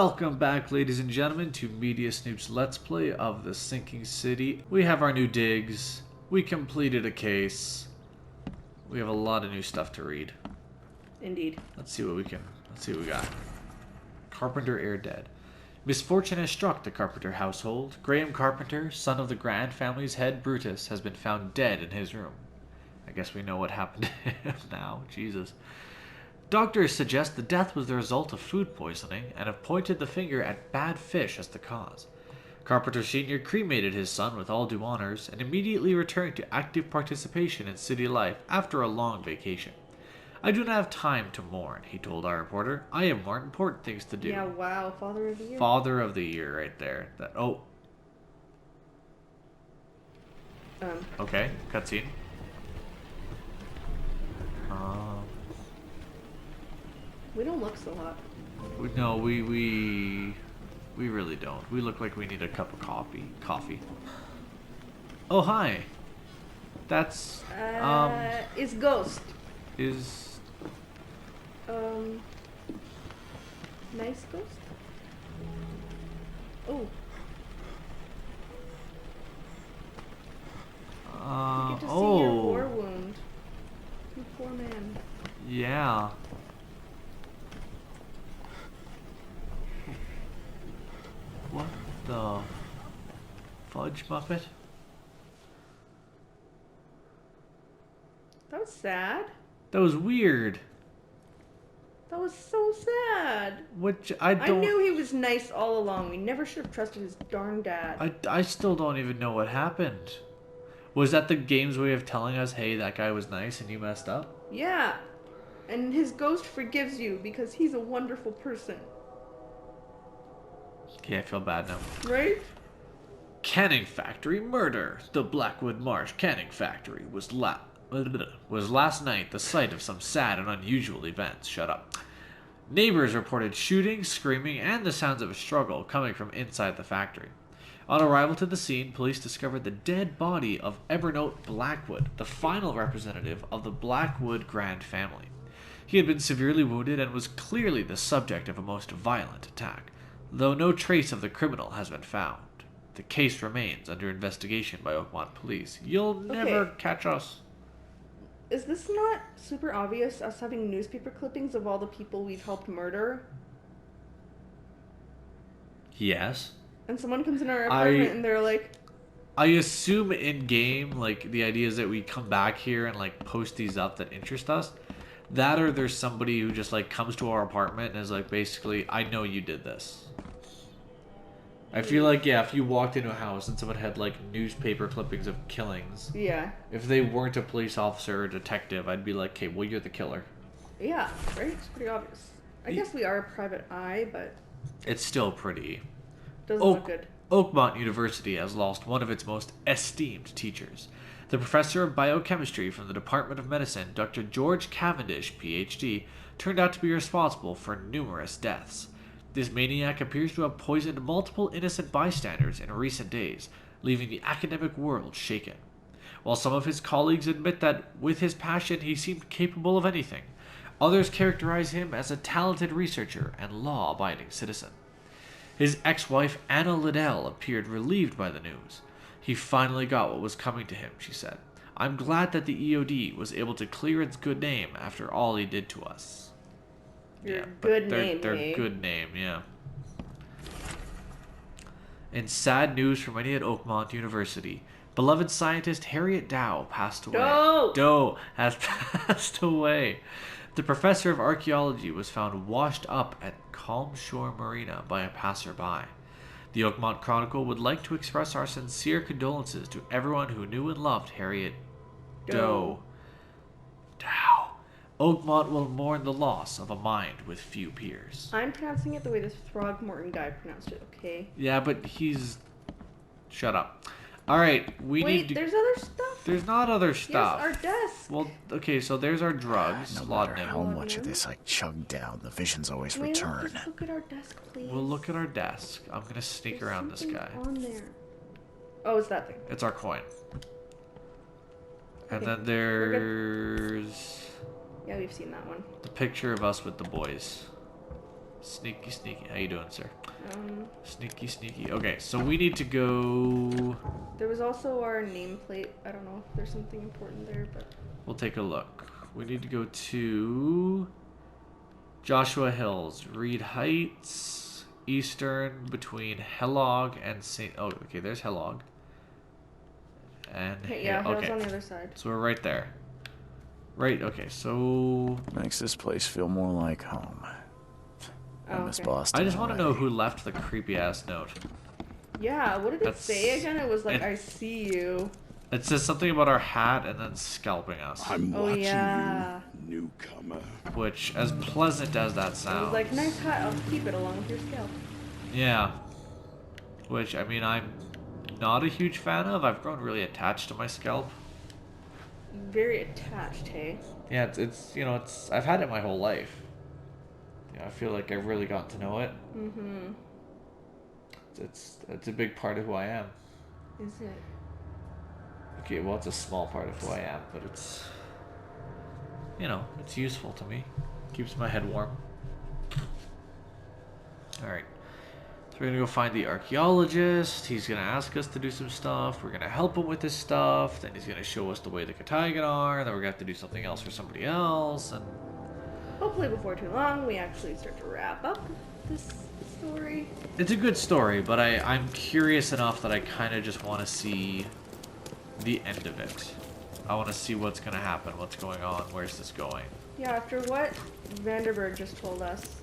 Welcome back, ladies and gentlemen, to Mediasnoop's Let's Play of The Sinking City. We have our new digs. We completed a case. We have a lot of new stuff to read. Indeed. Let's see what we got. Carpenter heir dead. Misfortune has struck the Carpenter household. Graham Carpenter, son of the Grand family's head Brutus, has been found dead in his room. I guess we know what happened to him now. Jesus. Doctors suggest the death was the result of food poisoning and have pointed the finger at bad fish as the cause. Carpenter Sr. cremated his son with all due honors and immediately returned to active participation in city life after a long vacation. I do not have time to mourn, he told our reporter. I have more important things to do. Yeah, wow. Father of the Year. Father of the Year right there. Okay, cutscene. We don't look so hot. No, we really don't. We look like we need a cup of coffee. Oh, hi. That's Is Ghost. Is Nice Ghost? Oh. You get to see your war wound. You poor man. Yeah. What the fudge muppet? That was sad. That was weird. That was so sad. Which I knew he was nice all along. We never should have trusted his darn dad. I still don't even know what happened. Was that the game's way of telling us, hey, that guy was nice and you messed up? Yeah. And his ghost forgives you because he's a wonderful person. Okay, I feel bad now. Right? Canning factory murder. The Blackwood Marsh canning factory was last night the site of some sad and unusual events. Shut up. Neighbors reported shooting, screaming, and the sounds of a struggle coming from inside the factory. On arrival to the scene, police discovered the dead body of Evernote Blackwood, the final representative of the Blackwood Grand family. He had been severely wounded and was clearly the subject of a most violent attack, though no trace of the criminal has been found. The case remains under investigation by Oakmont police. You'll never catch us. Is this not super obvious, us having newspaper clippings of all the people we've helped murder? Yes. And someone comes in our apartment and they're like... I assume in-game, like, the idea is that we come back here and, like, post these up that interest us. That or there's somebody who just, like, comes to our apartment and is like, basically, I know you did this. I feel like, yeah, if you walked into a house and someone had, like, newspaper clippings of killings. Yeah. If they weren't a police officer or detective, I'd be like, okay, well, you're the killer. Yeah, right? It's pretty obvious. I guess we are a private eye, but... It's still pretty... Doesn't look good. Oakmont University has lost one of its most esteemed teachers. The professor of biochemistry from the Department of Medicine, Dr. George Cavendish, Ph.D., turned out to be responsible for numerous deaths. This maniac appears to have poisoned multiple innocent bystanders in recent days, leaving the academic world shaken. While some of his colleagues admit that with his passion he seemed capable of anything, others characterize him as a talented researcher and law-abiding citizen. His ex-wife, Anna Liddell, appeared relieved by the news. He finally got what was coming to him, she said. I'm glad that the EOD was able to clear its good name after all he did to us. Their good name, yeah. In sad news for many at Oakmont University, beloved scientist Harriet Dow passed away. Doe has passed away. The professor of archaeology was found washed up at Calm Shore Marina by a passerby. The Oakmont Chronicle would like to express our sincere condolences to everyone who knew and loved Harriet Dow. Oakmont will mourn the loss of a mind with few peers. I'm pronouncing it the way this Throgmorton guy pronounced it, okay? Yeah, but he's... Shut up. Alright, Wait, there's other stuff? There's not other stuff. Yes, our desk. Well, okay, so there's our drugs. No matter how much of this I chug down, the visions always return. Just look at our desk, please. We'll look at our desk. I'm gonna sneak around this guy. On there. Oh, it's that thing. It's our coin. And then there's... Yeah, we've seen that one. the picture of us with the boys. Sneaky, sneaky. How you doing, sir? Um, Sneaky, sneaky. Okay, so we need to go... there was also our nameplate. I don't know if there's something important there, but... We'll take a look. We need to go to... Joshua Hills. Reed Heights. Eastern between Hellog and St... Oh, okay, there's Hellog. And... Okay, yeah, okay. Hill's on the other side. So we're right there. Right, okay, so... Makes this place feel more like home. I miss Okay. Boston. I just want to know already. who left the creepy-ass note. Yeah, what did it That's- say again? It was like, it- I see you. It says something about our hat and then scalping us. I'm Oh, watching yeah. you, newcomer. Which, as pleasant as that It sounds... was like, nice hat, I'll keep it along with your scalp. Yeah. Which, I mean, I'm not a huge fan of. I've grown really attached to my scalp. Very attached, hey? Yeah, it's you know, it's... I've had it my whole life. Yeah, I feel like I've really gotten to know it. Mm-hmm. It's a big part of who I am. Is it? Okay, well, it's a small part of who I am, but it's... You know, it's useful to me. Keeps my head warm. Alright. So we're gonna go find the archaeologist. He's gonna ask us to do some stuff. We're gonna help him with his stuff. Then he's gonna show us the way the Kataigan are. Then we're gonna have to do something else for somebody else. And Hopefully before too long, we actually start to wrap up this story. it's a good story, but I'm curious enough that I kind of just want to see the end of it. I want to see what's gonna happen, what's going on, where's this going. Yeah, after what Vanderberg just told us,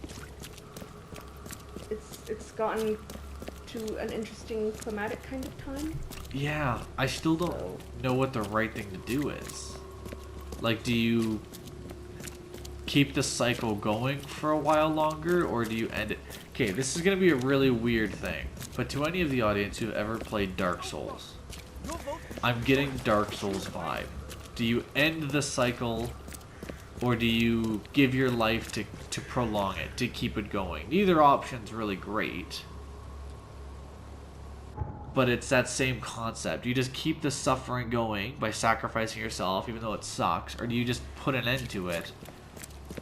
it's gotten to an interesting climatic kind of time. Yeah, I still don't So- know what the right thing to do is. Like, do you keep the cycle going for a while longer, or do you end it? Okay, this is gonna be a really weird thing, but to any of the audience who've ever played Dark Souls, I'm getting Dark Souls vibe. Do you end the cycle, or do you give your life to prolong it, to keep it going? Neither option's really great. But it's that same concept. Do you just keep the suffering going by sacrificing yourself, even though it sucks, or do you just put an end to it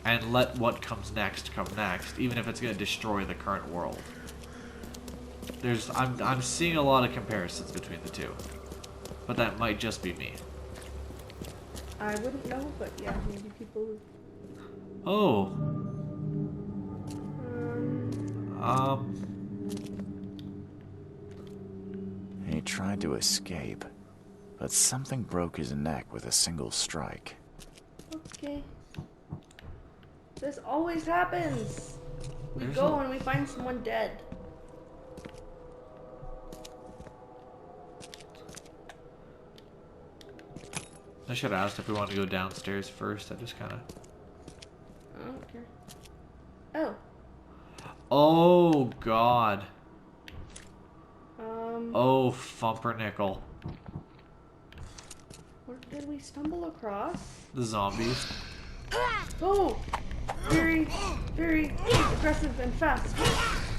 and let what comes next come next, even if it's going to destroy the current world? I'm seeing a lot of comparisons between the two, but that might just be me. I wouldn't know, but yeah, maybe people. Oh, Um, He tried to escape, but something broke his neck with a single strike. okay. This always happens. We There's go a- and we find someone dead. I should have asked if we wanted to go downstairs first. I just kind of... I don't care. Oh. Oh, God. Oh. Oh, Fumpernickel. What did we stumble across? The zombies. Oh! Very, very aggressive and fast.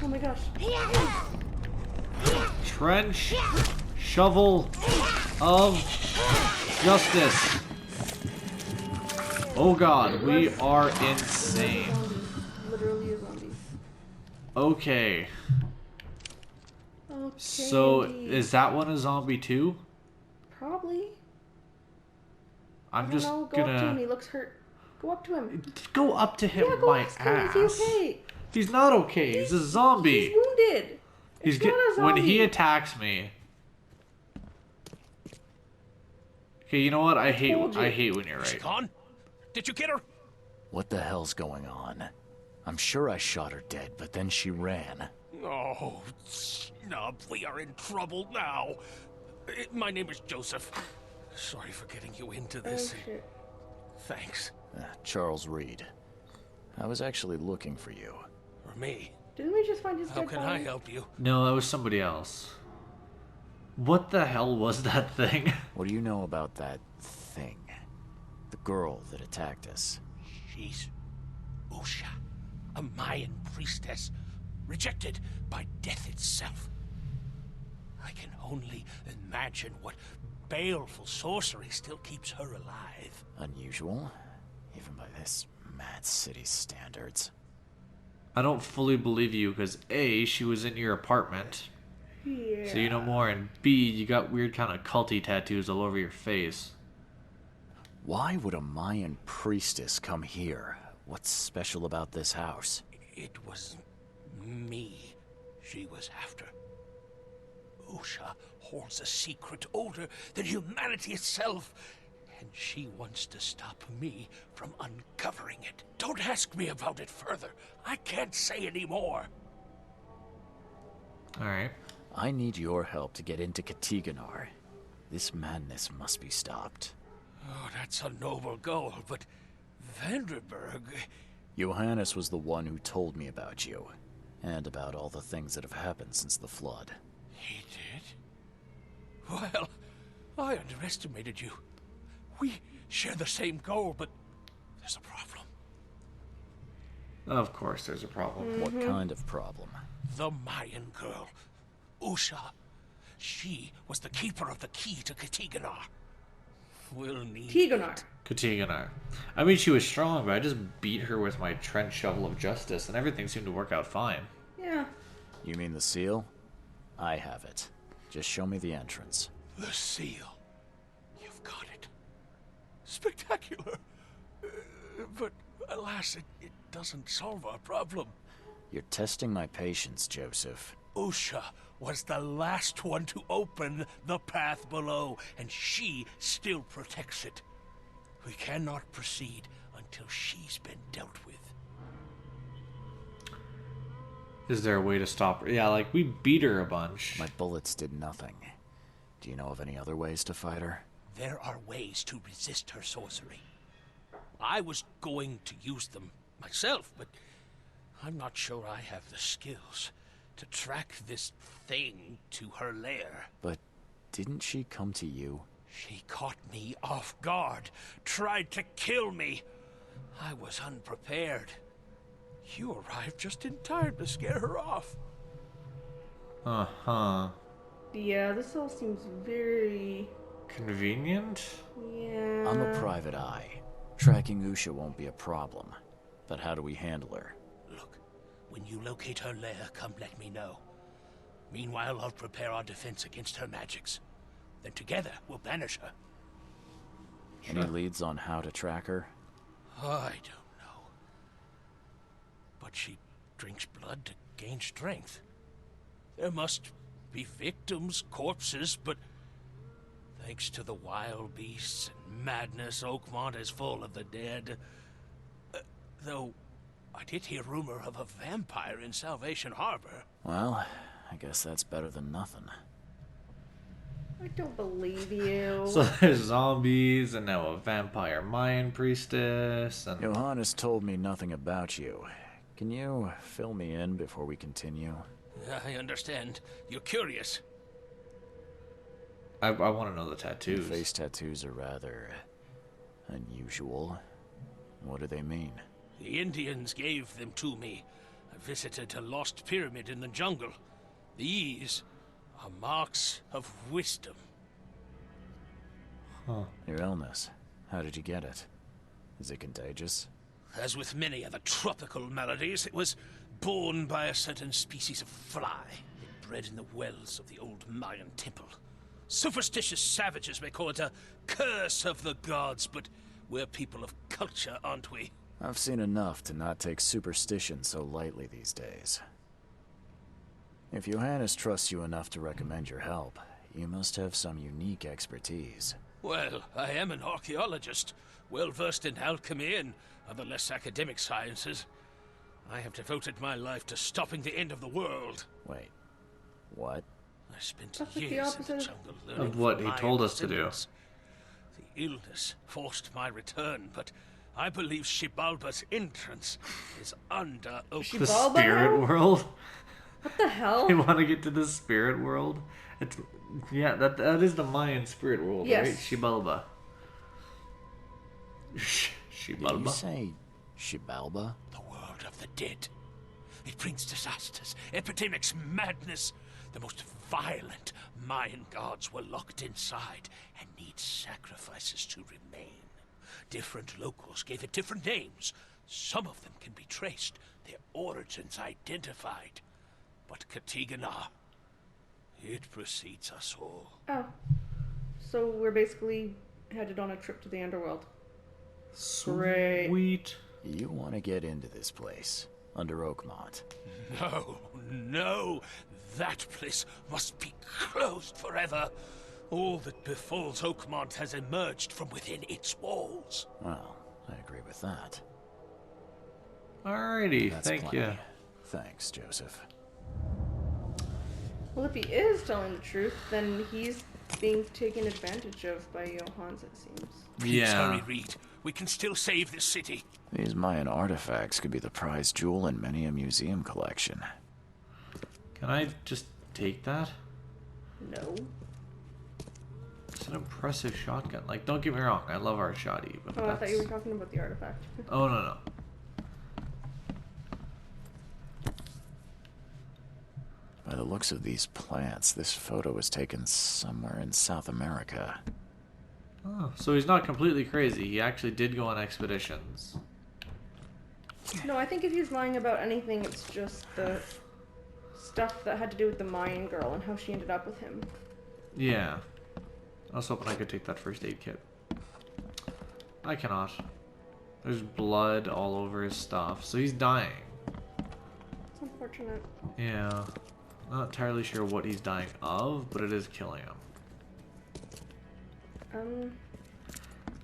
Oh my gosh. Trench. Shovel of justice. Oh, God. We are insane. Zombies. Literally a zombie. Okay. Okay. So, indeed. is that one a zombie too? Probably. I I'm don't just know. Go up to him. gonna... He looks hurt. Go up to him. Go up to him, Yeah, go my ask him. ass. Is he okay? He's not okay. He's a zombie. He's wounded. He's It's not a when he zombie. attacks me. Okay, you know what? I hate told you. when you're Is she right. gone? Did you get her? What the hell's going on? I'm sure I shot her dead, but then she ran. Oh, snub, we are in trouble now. My name is Joseph. Sorry for getting you into Oh this. shit. Thanks. Charles Reed. I was actually looking for you. For me. Didn't we just find his How dead can body? I help you? No, that was somebody else. What the hell was that thing? What do you know about that thing? The girl that attacked us? She's Usha, a Mayan priestess, rejected by death itself. I can only imagine what baleful sorcery still keeps her alive. Unusual, even by this mad city standards. I don't fully believe you because A, she was in your apartment, Yeah. so you know more, and B, you got weird kind of culty tattoos all over your face. Why would a Mayan priestess come here? What's special about this house? It was me she was after. Usha holds a secret older than humanity itself, and she wants to stop me from uncovering it. Don't ask me about it further. I can't say any more. Alright. I need your help to get into Katiganar. This madness must be stopped. Oh, that's a noble goal, but Vanderberg... Johannes was the one who told me about you, and about all the things that have happened since the flood. He did? Well, I underestimated you. We share the same goal, but there's a problem. Of course there's a problem. What kind of problem? The Mayan girl, Usha. She was the keeper of the key to Katiganar. We'll need... Tigonar. Katiganar. I mean, she was strong, but I just beat her with my trench shovel of justice, and everything seemed to work out fine. Yeah. You mean the seal? I have it. Just show me the entrance. The seal. You've got it. Spectacular. But alas, it doesn't solve our problem. You're testing my patience, Joseph. Usha was the last one to open the path below, and she still protects it. We cannot proceed until she's been dealt with. Is there a way to stop her? Yeah, like, we beat her a bunch. My bullets did nothing. Do you know of any other ways to fight her? There are ways to resist her sorcery. I was going to use them myself, but I'm not sure I have the skills to track this thing to her lair. But didn't she come to you? She caught me off guard, tried to kill me. I was unprepared. You arrived just in time to scare her off. Uh-huh. Yeah, this all seems very... Convenient? Yeah. I'm a private eye. Tracking Usha won't be a problem. But how do we handle her? Look, when you locate her lair, come let me know. Meanwhile, I'll prepare our defense against her magics. Then together, we'll banish her. Any leads on how to track her? I don't know. But she drinks blood to gain strength. There must be victims, corpses, but thanks to the wild beasts and madness, Oakmont is full of the dead. Though, I did hear rumor of a vampire in Salvation Harbor. Well, I guess that's better than nothing. I don't believe you. So there's zombies, and now a vampire Mayan priestess, and... Johannes told me nothing about you. Can you fill me in before we continue? I understand. You're curious. I want to know the Your tattoos. face tattoos are rather unusual. What do they mean? The Indians gave them to me. I visited a lost pyramid in the jungle. These are marks of wisdom. Your illness. How did you get it? Is it contagious? As with many other tropical maladies, it was borne by a certain species of fly. It bred in the wells of the old Mayan temple. Superstitious savages may call it a curse of the gods, but we're people of culture, aren't we? I've seen enough to not take superstition so lightly these days. If Johannes trusts you enough to recommend your help, you must have some unique expertise. Well, I am an archaeologist, well-versed in alchemy and other less academic sciences. I have devoted my life to stopping the end of the world. Wait, what? I spent That's like the years in the opposite jungle learning of what from he Mayan told us to do. descendants. The illness forced my return, but I believe Shibalba's entrance is under open. The Shibalba spirit now? world? What the hell? They want to get to the spirit world? It's... Yeah, that is the Mayan spirit world, Yes. right? Shibalba. Did you Shibalba? say Shibalba? The world of the dead. It brings disasters, epidemics, madness. The most violent Mayan gods were locked inside and need sacrifices to remain. Different locals gave it different names. Some of them can be traced. They're origins identified. But Katigana, it precedes us all. Oh. So we're basically headed on a trip to the underworld. Great. Sweet. You want to get into this place, under Oakmont. No, no, that place must be closed forever. All that befalls Oakmont has emerged from within its walls. Well, I agree with that. Alrighty, That's thank plenty. you. Thanks, Joseph. Well, if he is telling the truth, then he's being taken advantage of by Johans, it seems. Please hurry, Reed. We can still save this city. These Mayan artifacts could be the prized jewel in many a museum collection. Can I just take that? No. It's an impressive shotgun. Like, don't get me wrong, I love our shoddy, but Oh, I thought that's... you were talking about the artifact. Oh, no, no. By the looks of these plants, this photo was taken somewhere in South America. Oh, so he's not completely crazy. He actually did go on expeditions. No, I think if he's lying about anything, it's just the stuff that had to do with the Mayan girl and how she ended up with him. Yeah. I was hoping I could take that first aid kit. I cannot. There's blood all over his stuff, so he's dying. It's unfortunate. Yeah. Not entirely sure what he's dying of, but it is killing him.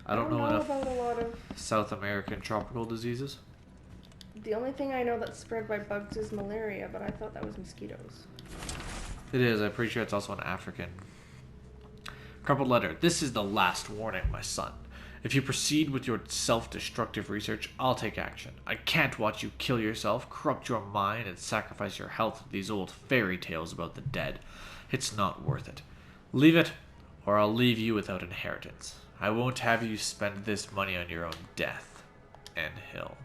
I don't know enough about a lot of... South American tropical diseases. The only thing I know that's spread by bugs is malaria, but I thought that was mosquitoes. It is. I'm pretty sure it's also an African. Crumpled letter. This is the last warning, my son. If you proceed with your self-destructive research, I'll take action. I can't watch you kill yourself, corrupt your mind, and sacrifice your health to these old fairy tales about the dead. It's not worth it. Leave it, or I'll leave you without inheritance. I won't have you spend this money on your own death. N. Hill.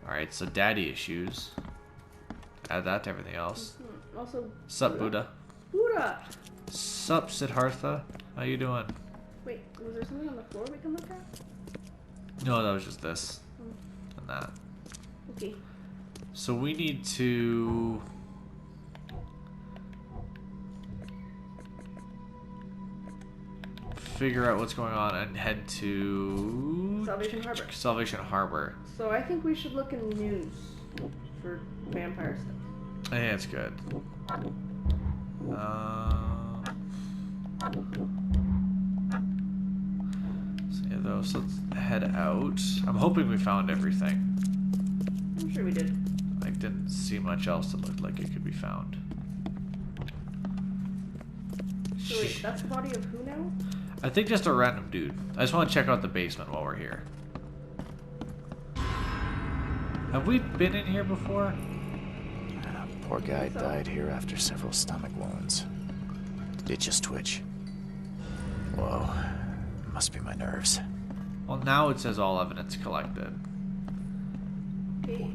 Alright, so daddy issues. Add that to everything else. Also, Sup, Buddha? Buddha! Sup, Siddhartha? How you doing? Wait, was there something on the floor we can look at? No, that was just this. And that. Okay. So we need to... figure out what's going on and head to... Salvation Harbor. Salvation Harbor. So I think we should look in the news for vampire stuff. I think it's good. So yeah, though, so let's head out. I'm hoping we found everything. I'm sure we did. I didn't see much else that looked like it could be found. So wait, that's the body of who now? I think just a random dude. I just want to check out the basement while we're here. Have we been in here before? Poor guy died here after several stomach wounds. Did it just twitch? Whoa. Must be my nerves. Well, now it says all evidence collected. Okay.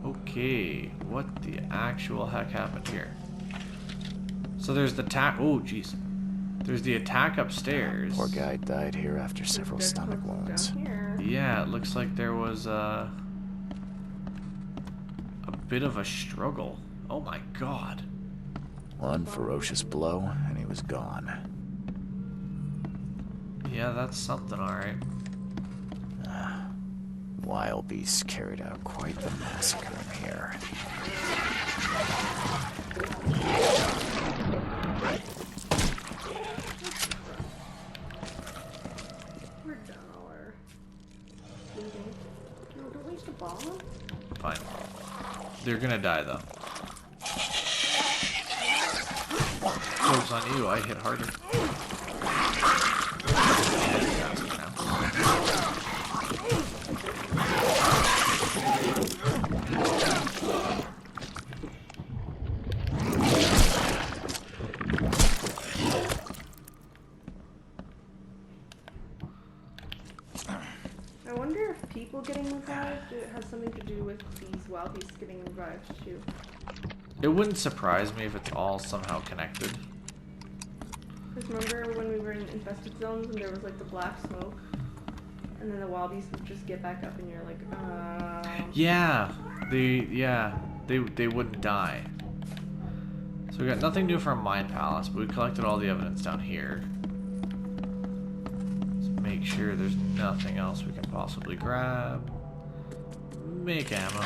Okay, what the actual heck happened here? So there's the oh jeez. There's the attack upstairs. Poor guy died here after several Dead stomach corpses wounds. down here. Yeah, it looks like there was a bit of a struggle. Oh my god. One ferocious blow, and he was gone. Yeah, that's something, alright. Wild beasts carried out quite the massacre in here. We're done all our looting. No, don't waste a bomb. Fine. They're gonna die though. Joke's on you, I hit harder. I wonder if people getting revived has something to do with these wild beasts getting revived too. It wouldn't surprise me if it's all somehow connected. Because remember when we were in infested zones and there was like the black smoke? And then the wildies would just get back up, and you're like, Yeah, they wouldn't die. So we got nothing new from Mayan Palace, but we collected all the evidence down here. Let's make sure there's nothing else we can possibly grab. Make ammo.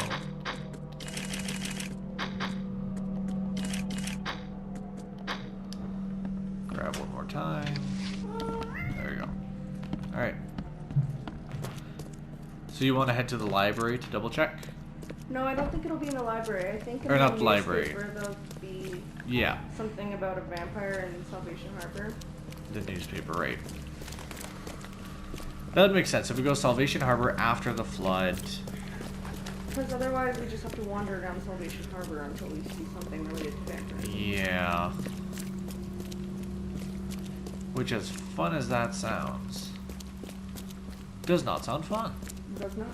Grab one more time. There we go. Alright. So you want to head to the library to double check? No, I don't think it'll be in the library. I think in Or the not the library. newspaper there'll be Yeah, something about a vampire in Salvation Harbor. the newspaper, right. That would make sense. If we go Salvation Harbor after the flood. Because otherwise we just have to wander around Salvation Harbor until we see something related to vampires. Yeah. Which, as fun as that sounds, does not sound fun. Does not.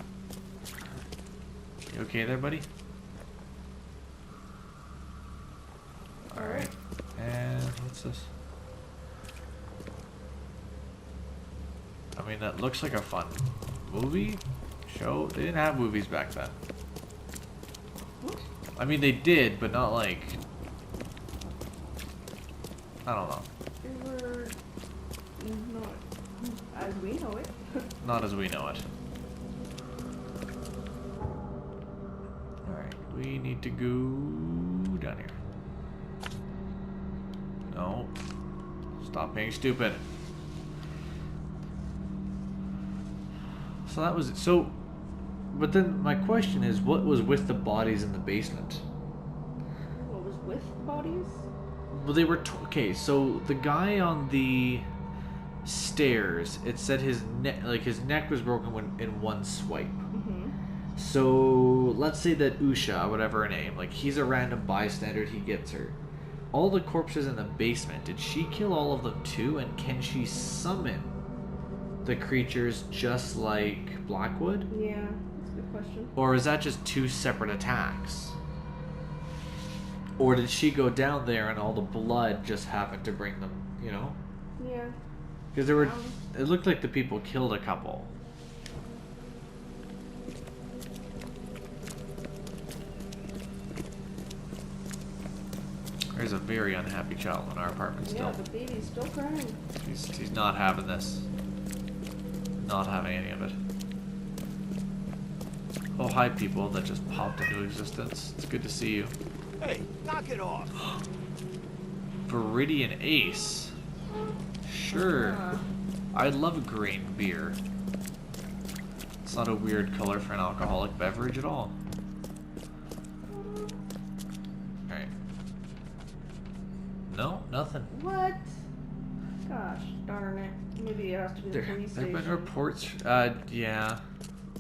You okay there, buddy? Alright. And what's this? I mean, that looks like a fun movie show. They didn't have movies back then. What? I mean, they did, but not like... I don't know. They were not as we know it. Not as we know it. Alright, we need to go down here. No. Stop being stupid. So that was it. So, but then my question is, what was with the bodies in the basement? What was with bodies? Well, they were okay. So the guy on the stairs, it said his neck, like his neck was broken in one swipe. Mm-hmm. So let's say that Usha, whatever her name, like he's a random bystander, he gets her. All the corpses in the basement, did she kill all of them too? And can she summon the creatures just like Blackwood? Yeah, that's a good question. Or is that just two separate attacks? Or did she go down there and all the blood just happened to bring them, you know? Yeah. Because there were, it looked like the people killed a couple. There's a very unhappy child in our apartment still. Yeah, the baby's still crying. He's not having this. Not having any of it. Oh, hi people that just popped into existence. It's good to see you. Hey, knock it off. Viridian Ace. Sure. Ah. I love green beer. It's not a weird color for an alcoholic beverage at all. Alright. No, nothing. What? Gosh, darn it. Maybe it has to be the police There have station. been reports. Yeah.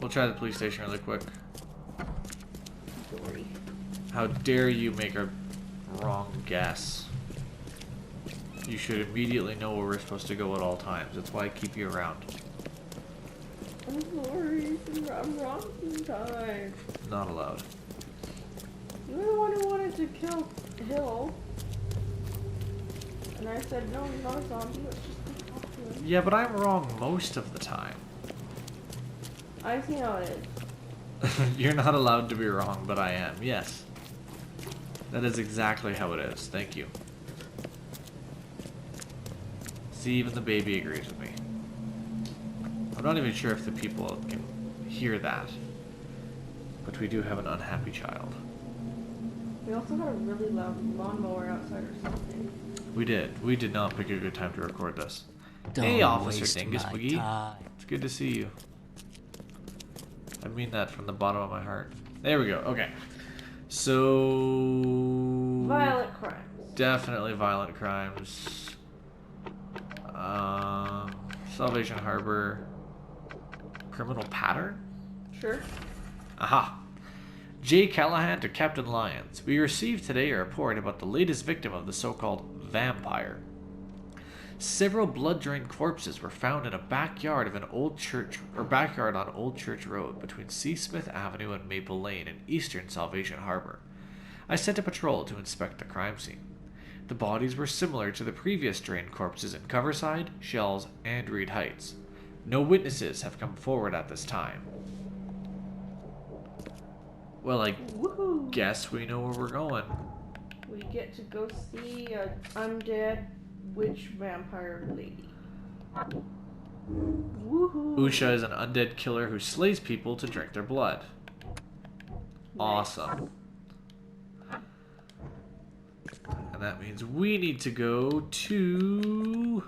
We'll try the police station really quick. Dory. How dare you make a wrong guess? You should immediately know where we're supposed to go at all times. That's why I keep you around. I'm sorry. I'm wrong sometimes. Not allowed. You're the one who wanted to kill Hill. And I said, no, he's not a zombie. Let's just go talk to him. Yeah, but I'm wrong most of the time. I see how it is. You're not allowed to be wrong, but I am. Yes. That is exactly how it is. Thank you. See, even the baby agrees with me. I'm not even sure if the people can hear that. But we do have an unhappy child. We also got a really loud lawnmower outside or something. We did. We did not pick a good time to record this. Don't Hey, Officer waste Dingus my McGee. time. It's good to see you. I mean that from the bottom of my heart. There we go. Okay. So... Violent crimes. Definitely violent crimes. Salvation Harbor. Criminal pattern? Sure. Aha. J. Callahan to Captain Lyons. We received today a report about the latest victim of the so-called vampire. Several blood-drained corpses were found in a backyard of an old church, or backyard on Old Church Road between C. Smith Avenue and Maple Lane in eastern Salvation Harbor. I sent a patrol to inspect the crime scene. The bodies were similar to the previous drained corpses in Coverside, Shells, and Reed Heights. No witnesses have come forward at this time. Well, I Woohoo! guess we know where we're going. We get to go see an undead witch vampire lady. Woohoo! Usha is an undead killer who slays people to drink their blood. Awesome. And that means we need to go to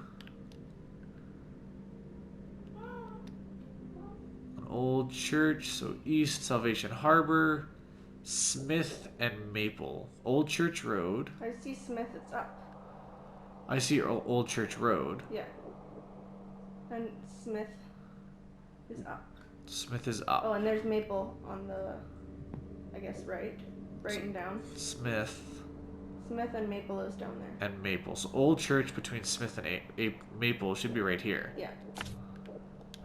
an old church, so East Salvation Harbor, Smith and Maple. Old Church Road. I see Smith, it's up. I see Old Church Road. Yeah. And Smith is up. Smith is up. Oh, and there's Maple on the, I guess, right and down. Smith Smith and Maple is down there. and Maple. So Old Church between Smith and Maple should be right here. Yeah.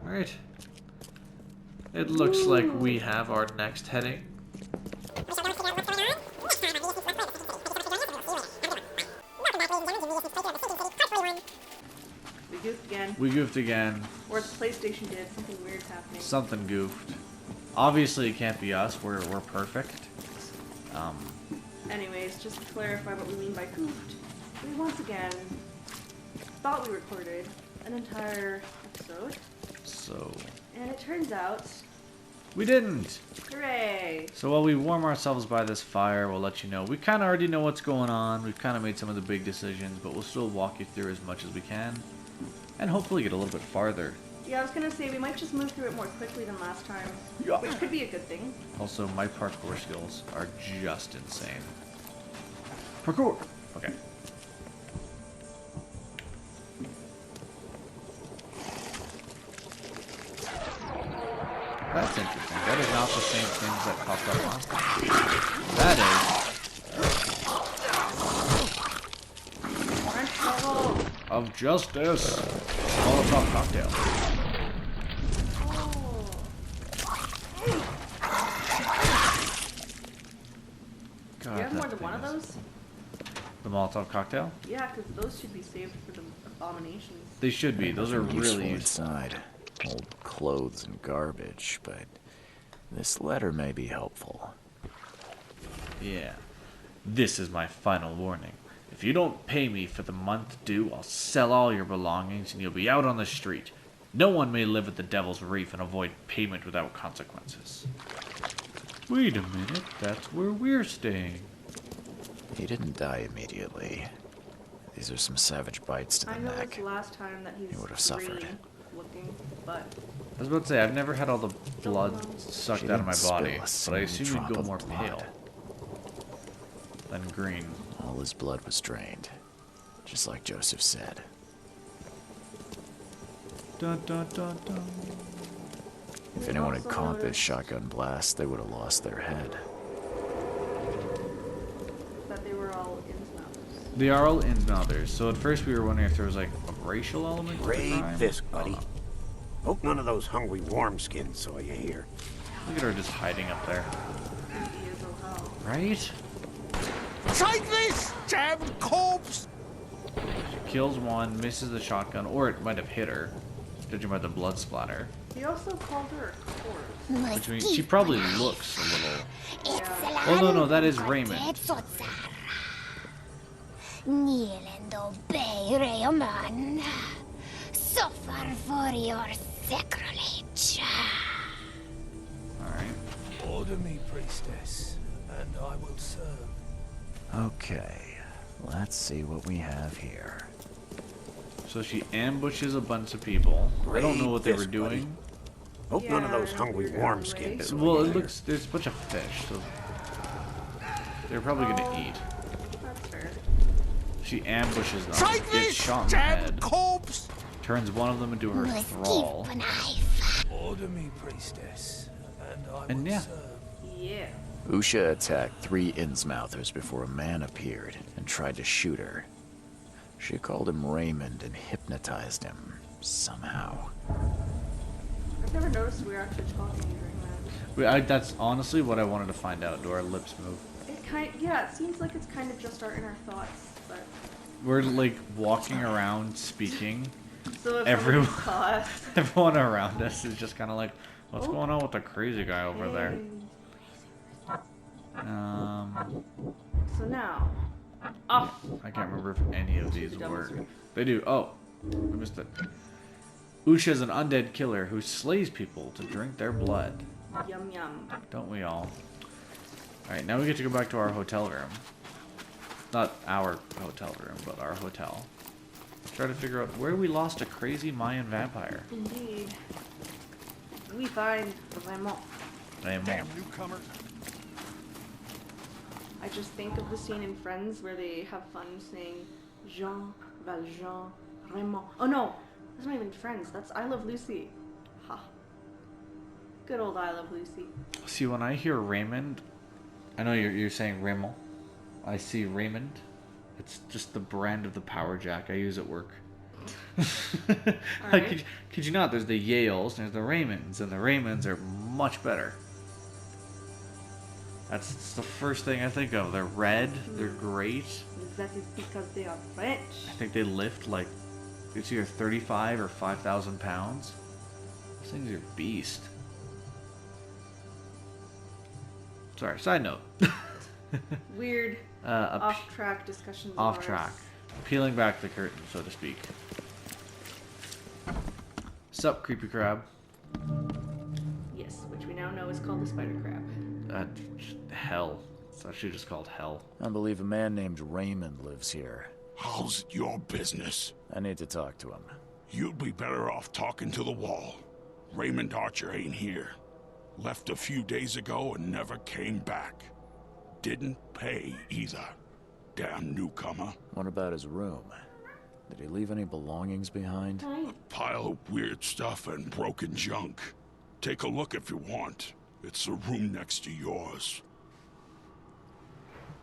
Alright. It looks like we have our next heading. We goofed again. We goofed again. Or the PlayStation did. Something weird's happening. Something goofed. Obviously it can't be us. We're perfect. Anyways, just to clarify what we mean by goofed, we once again thought we recorded an entire episode, So and it turns out, we didn't. hooray! So while we warm ourselves by this fire, we'll let you know. We kind of already know what's going on. We've kind of made some of the big decisions, but we'll still walk you through as much as we can. And hopefully get a little bit farther. Yeah, I was gonna say we might just move through it more quickly than last time, Yeah. which could be a good thing. Also, my parkour skills are just insane. Parkour! Okay. That's interesting. That is not the same things that popped up last time. That Orange bubble! is of justice. Molotov cocktail. Oh. God, Do you have that more than thing one of is- those? The Molotov cocktail? Yeah, because those should be saved for the abominations. They should be. Those are Nothing useful really useful. inside. Old clothes and garbage, but this letter may be helpful. Yeah. This is my final warning. If you don't pay me for the month due, I'll sell all your belongings and you'll be out on the street. No one may live at the Devil's Reef and avoid payment without consequences. Wait a minute, that's where we're staying. He didn't die immediately. These are some savage bites to the I know neck. it's the last time that he's He would have suffered. green looking, but I was about to say, I've never had all the blood sucked She out of my didn't body, spill but I a assume single you'd go drop of more blood. pale than green. All his blood was drained, just like Joseph said. Dun, dun, dun, dun. If We anyone had also caught this noticed shotgun blast, they would have lost their head. that they were all Innsmouths. They are all Innsmouthers, so at first we were wondering if there was like a racial element to the Raid crime. this, I don't buddy. know. Hope none of those hungry warmskins saw you here. Look at her just hiding up there. Creepy as all hell. Right? Take this, damned corpse! She kills one, misses the shotgun, or it might have hit her, judging by the blood splatter. He also called her a corpse. Which means she probably looks a little... Yeah. Oh no, that is Raymond. Nilendo Beireoman. Suffer for your sacrilege. Alright. Order me, priestess, and I will serve. Okay, let's see what we have here. So she ambushes a bunch of people. I don't know what they Raid were this, buddy. doing. Hope none of those Yeah, hungry weird warmskins animals. saw Well, you it here. looks... There's a bunch of fish, so... They're probably gonna Oh. eat. That's fair. She ambushes them, Take gets this, shot in the damned head, corpse! turns one of them into her Must thrall. give knife. Order me, priestess, and I And will yeah. serve. Yeah. Usha attacked 3 Innsmouthers before a man appeared and tried to shoot her. She called him Raymond and hypnotized him, somehow. I've never noticed we were actually talking during that. That's honestly what I wanted to find out. Do our lips move? Yeah, it seems like it's kind of just our inner thoughts, but We're like walking around speaking, So if Everyone- somebody's caught, Everyone around us is just kind of like, what's Oh. going on with the crazy guy over there? So now, off. I can't remember if any of these Double work. serve. They do. Oh, I missed it. Usha is an undead killer who slays people to drink their blood. Yum yum. Don't we all? Alright, now we get to go back to our hotel room. Not our hotel room, but our hotel. Try to figure out where we lost a crazy Mayan vampire. Indeed. We find Raymond. Damn newcomer. I just think of the scene in Friends where they have fun saying Jean, Valjean, Raymond. Oh no, that's not even Friends. That's I Love Lucy. Ha. Good old I Love Lucy. See, when I hear Raymond, I know you're saying Raymond. I see Raymond. It's just the brand of the power jack I use at work. Alright. Could you not? There's the Yales, and there's the Raymonds, and the Raymonds are much better. That's the first thing I think of. They're red, they're great. That is because they are French. I think they lift like, it's either 35 or 5,000 pounds. Those things are beast. Sorry, side note. Weird off-track discussions. of Off ours. track. Peeling back the curtain, so to speak. Sup, creepy crab? Yes, which we now know is called the spider crab. Hell. It's actually just called hell. I believe a man named Raymond lives here. How's it your business? I need to talk to him. You'd be better off talking to the wall. Raymond Archer ain't here. Left a few days ago and never came back. Didn't pay either. Damn newcomer. What about his room? Did he leave any belongings behind? Hi. Pile of weird stuff and broken junk. Take a look if you want. It's the room next to yours.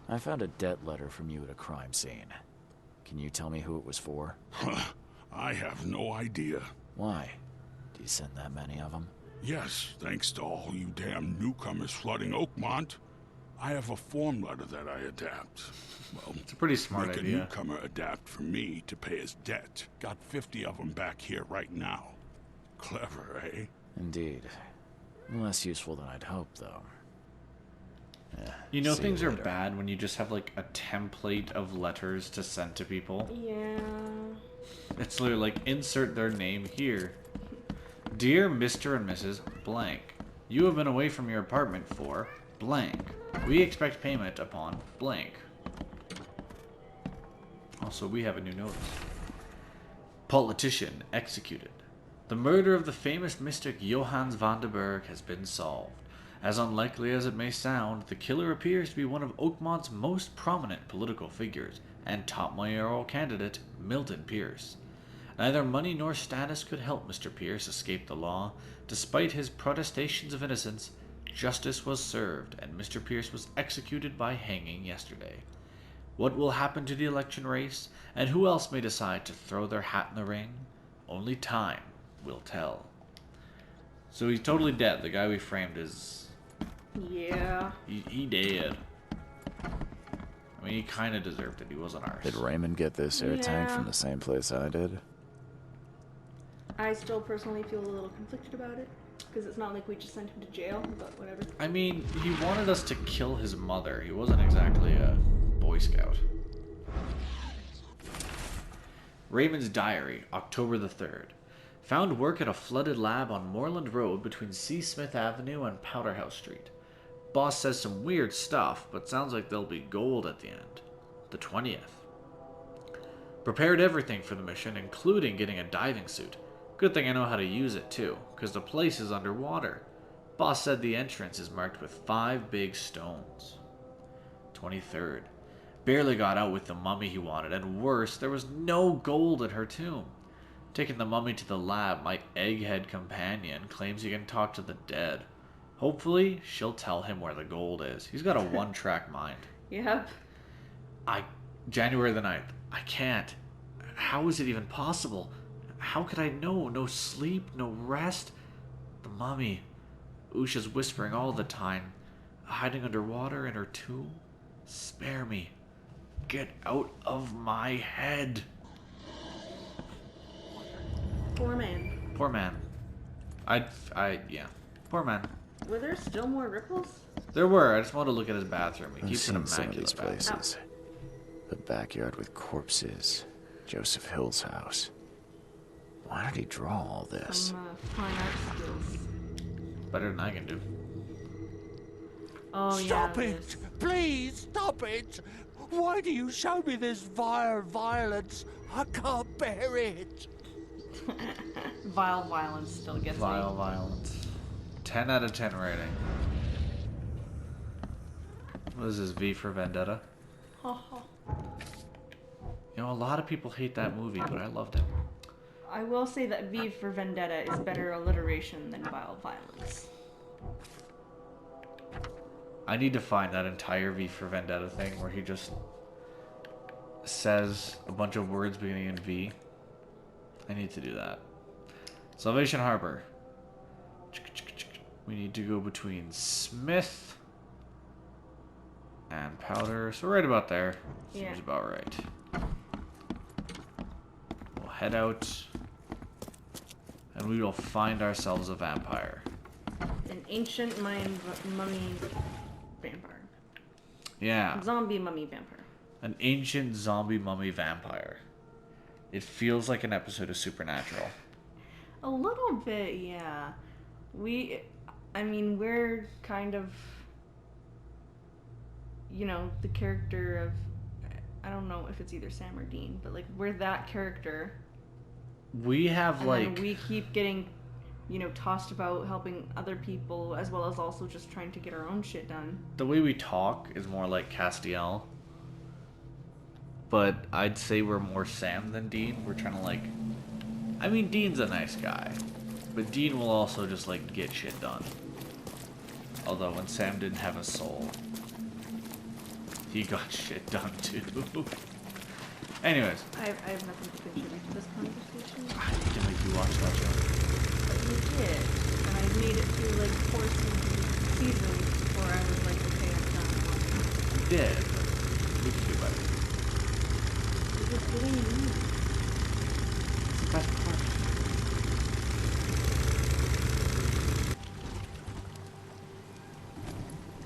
I found a debt letter from you at a crime scene. Can you tell me who it was for? I have no idea. Why? Do you send that many of them? Yes, thanks to all you damn newcomers flooding Oakmont, I have a form letter that I adapt. Well, It's a pretty smart make a idea. newcomer adapt for me to pay his debt. Got 50 of them back here right now. Clever, eh? Indeed. Less useful than I'd hoped, though. You know See things are later. bad when you just have like a template of letters to send to people. Yeah. It's literally like insert their name here. Dear Mr. and Mrs. Blank, you have been away from your apartment for blank. We expect payment upon blank. Also, we have a new notice. Politician executed. The murder of the famous mystic Johannes van den Berg has been solved. As unlikely as it may sound, the killer appears to be one of Oakmont's most prominent political figures and top mayoral candidate, Milton Pierce. Neither money nor status could help Mr. Pierce escape the law. Despite his protestations of innocence, justice was served and Mr. Pierce was executed by hanging yesterday. What will happen to the election race, and who else may decide to throw their hat in the ring? Only time will tell. So he's totally dead. The guy we framed is... Yeah. He dead. I mean, he kind of deserved it. He wasn't ours. Did Raymond get this air tank Yeah. from the same place I did? I still personally feel a little conflicted about it. Because it's not like we just sent him to jail, but whatever. I mean, he wanted us to kill his mother. He wasn't exactly a Boy Scout. Raymond's diary, October the 3rd. Found work at a flooded lab on Moreland Road between C. Smith Avenue and Powderhouse Street. Boss says some weird stuff, but sounds like there'll be gold at the end. The 20th. Prepared everything for the mission, including getting a diving suit. Good thing I know how to use it too, because the place is underwater. Boss said the entrance is marked with 5 big stones. 23rd. Barely got out with the mummy he wanted, and worse, there was no gold in her tomb. Taking the mummy to the lab, my egghead companion claims he can talk to the dead. Hopefully, she'll tell him where the gold is. He's got a one-track mind. Yep. January the 9th. I can't. How is it even possible? How could I know? No sleep, no rest. The mummy. Usha's whispering all the time. Hiding underwater in her tomb. Spare me. Get out of my head. Poor man. Poor man. Yeah. Poor man. Were there still more ripples? There were. I just wanted to look at his bathroom. He I've keeps an seen some of these immaculate bathroom. places. The backyard with corpses. Joseph Hill's house. Why did he draw all this? Some fine art skills. Better than I can do. Oh, Stop yeah. it! Please, stop it! Why do you show me this vile violence? I can't bear it! Vile violence still gets Vile me. violence. 10 out of 10 rating. What is this, V for Vendetta? Ha ha. You know, a lot of people hate that movie, but I loved it. I will say that V for Vendetta is better alliteration than vile violence. I need to find that entire V for Vendetta thing where he just says a bunch of words beginning in V. I need to do that. Salvation Harbor. We need to go between Smith and Powder. So right about there. Seems Yeah. about right. We'll head out and we will find ourselves a vampire. An ancient Mayan mummy vampire. Yeah. Zombie mummy vampire. An ancient zombie mummy vampire. It feels like an episode of Supernatural. A little bit, yeah. We're kind of, you know, the character of, I don't know if it's either Sam or Dean, but like, we're that character. We have And like... then we keep getting, you know, tossed about helping other people, as well as also just trying to get our own shit done. The way we talk is more like Castiel. But I'd say we're more Sam than Dean. We're trying to like... I mean, Dean's a nice guy. But Dean will also just like get shit done. Although when Sam didn't have a soul, he got shit done too. Anyways. I have nothing to contribute to this conversation. I need to make you watch that show. But you did. And I made it through like 4 seasons before I was like, okay, I'm done. You did. We can do better. You're just getting me. It's the best part.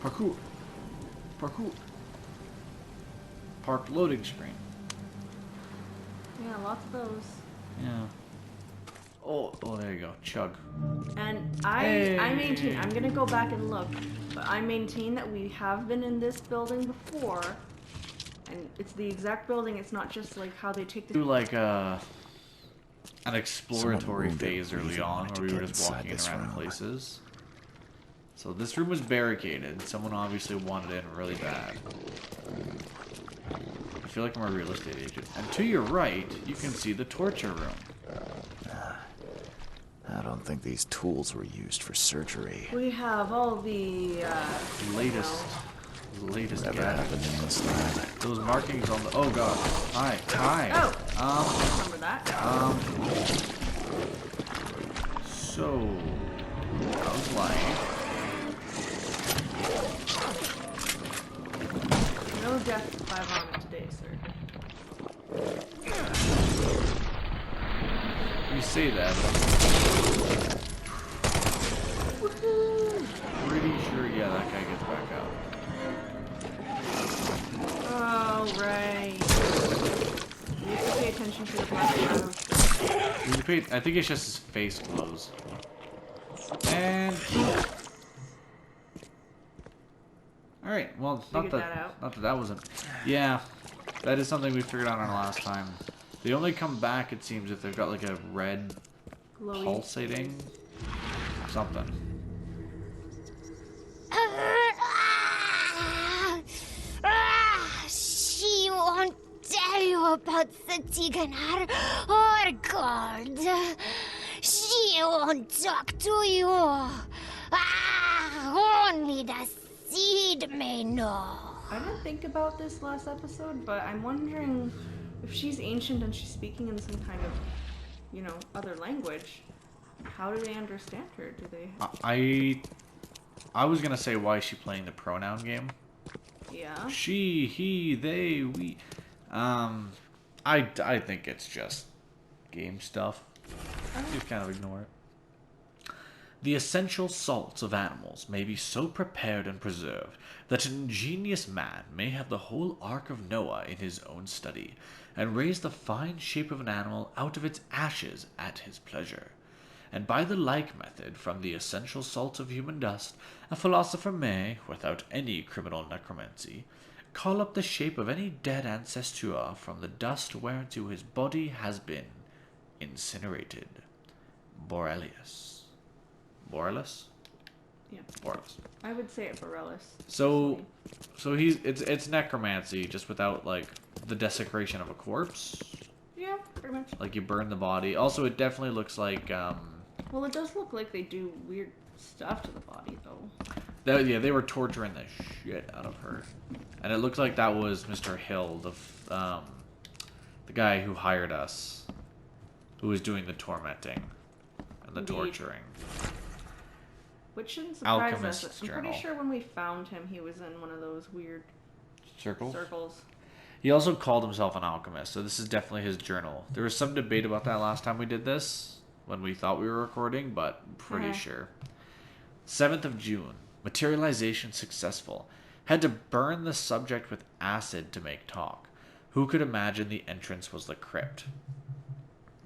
Parkour. Parkour. Park loading screen. Yeah, lots of those. Yeah. Oh, there you go. Chug. And I maintain, I'm gonna go back and look, but I maintain that we have been in this building before, and it's the exact building. It's not just like how they take the... Do like an exploratory Someone wounded phase early really on wanted where to we were get just inside walking this around room. places. So this room was barricaded. Someone obviously wanted in really bad. I feel like I'm a real estate agent. And to your right, you can see the torture room. I don't think these tools were used for surgery. We have all the, Latest Whatever gadgets. happened in this lab? Those markings on the... Oh god. Hi. Hi. Oh! Remember that? So... How's life? No death by vomit today, sir. You say that, but I'm pretty sure, yeah, that guy gets back out. Oh, right. You have to pay attention to the black shadows. I think it's just his face glows. And... Alright, well, not that out? that wasn't... Yeah, that is something we figured out on our last time. They only come back, it seems, if they've got like a red Glowy pulsating something. She won't tell you about the Tiganar or God. She won't talk to you. Only the seed may know. I didn't think about this last episode, but I'm wondering if she's ancient and she's speaking in some kind of, you know, other language. How do they understand her? Do they? I was gonna say, why is she playing the pronoun game? Yeah. She, he, they, we. I think it's just game stuff. Just kind of ignore it. The essential salts of animals may be so prepared and preserved that an ingenious man may have the whole ark of Noah in his own study, and raise the fine shape of an animal out of its ashes at his pleasure. And by the like method, from the essential salts of human dust, a philosopher may, without any criminal necromancy, call up the shape of any dead ancestor from the dust whereunto his body has been incinerated. Borelius. Borellus? Yeah. Borellus. I would say it Borellus. So it's necromancy, just without like the desecration of a corpse. Yeah, pretty much. Like you burn the body. Also, it definitely looks like Well, it does look like they do weird stuff to the body, though. they were torturing the shit out of her, and it looks like that was Mr. Hill, the guy who hired us, who was doing the tormenting and the Indeed. torturing. Which shouldn't surprise Alchemist's us. I'm journal. pretty sure when we found him, he was in one of those weird circles. He also called himself an alchemist, so this is definitely his journal. There was some debate about that last time we did this, when we thought we were recording, but I'm pretty sure. 7th of June. Materialization successful. Had to burn the subject with acid to make talk. Who could imagine the entrance was the crypt?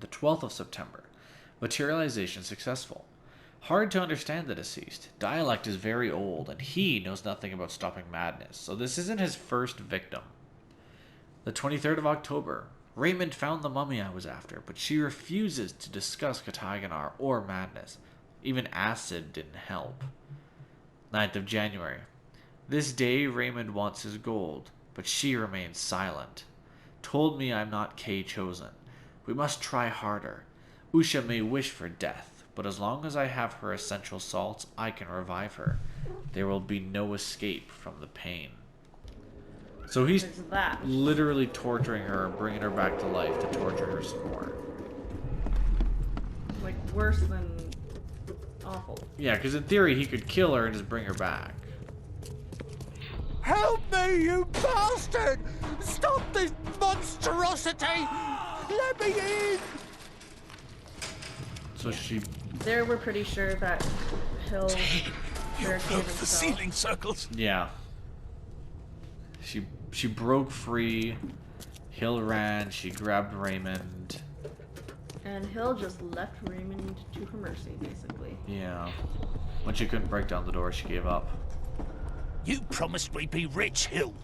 The 12th of September. Materialization successful. Hard to understand the deceased. Dialect is very old, and he knows nothing about stopping madness, so this isn't his first victim. The 23rd of October. Raymond found the mummy I was after, but she refuses to discuss Kataganar or madness. Even acid didn't help. 9th of January. This day Raymond wants his gold, but she remains silent. Told me I'm not K chosen. We must try harder. Usha may wish for death, but as long as I have her essential salts, I can revive her. There will be no escape from the pain. So he's There's that. literally torturing her and bringing her back to life to torture her some more. Like, worse than awful. Yeah, because in theory he could kill her and just bring her back. Help me, you bastard! Stop this monstrosity! Let me in! So she... There, we're pretty sure that Hill You barricaded broke the himself. ceiling circles. Yeah. She broke free. Hill ran. She grabbed Raymond. And Hill just left Raymond to her mercy, basically. Yeah. When she couldn't break down the door, she gave up. You promised we'd be rich, Hill.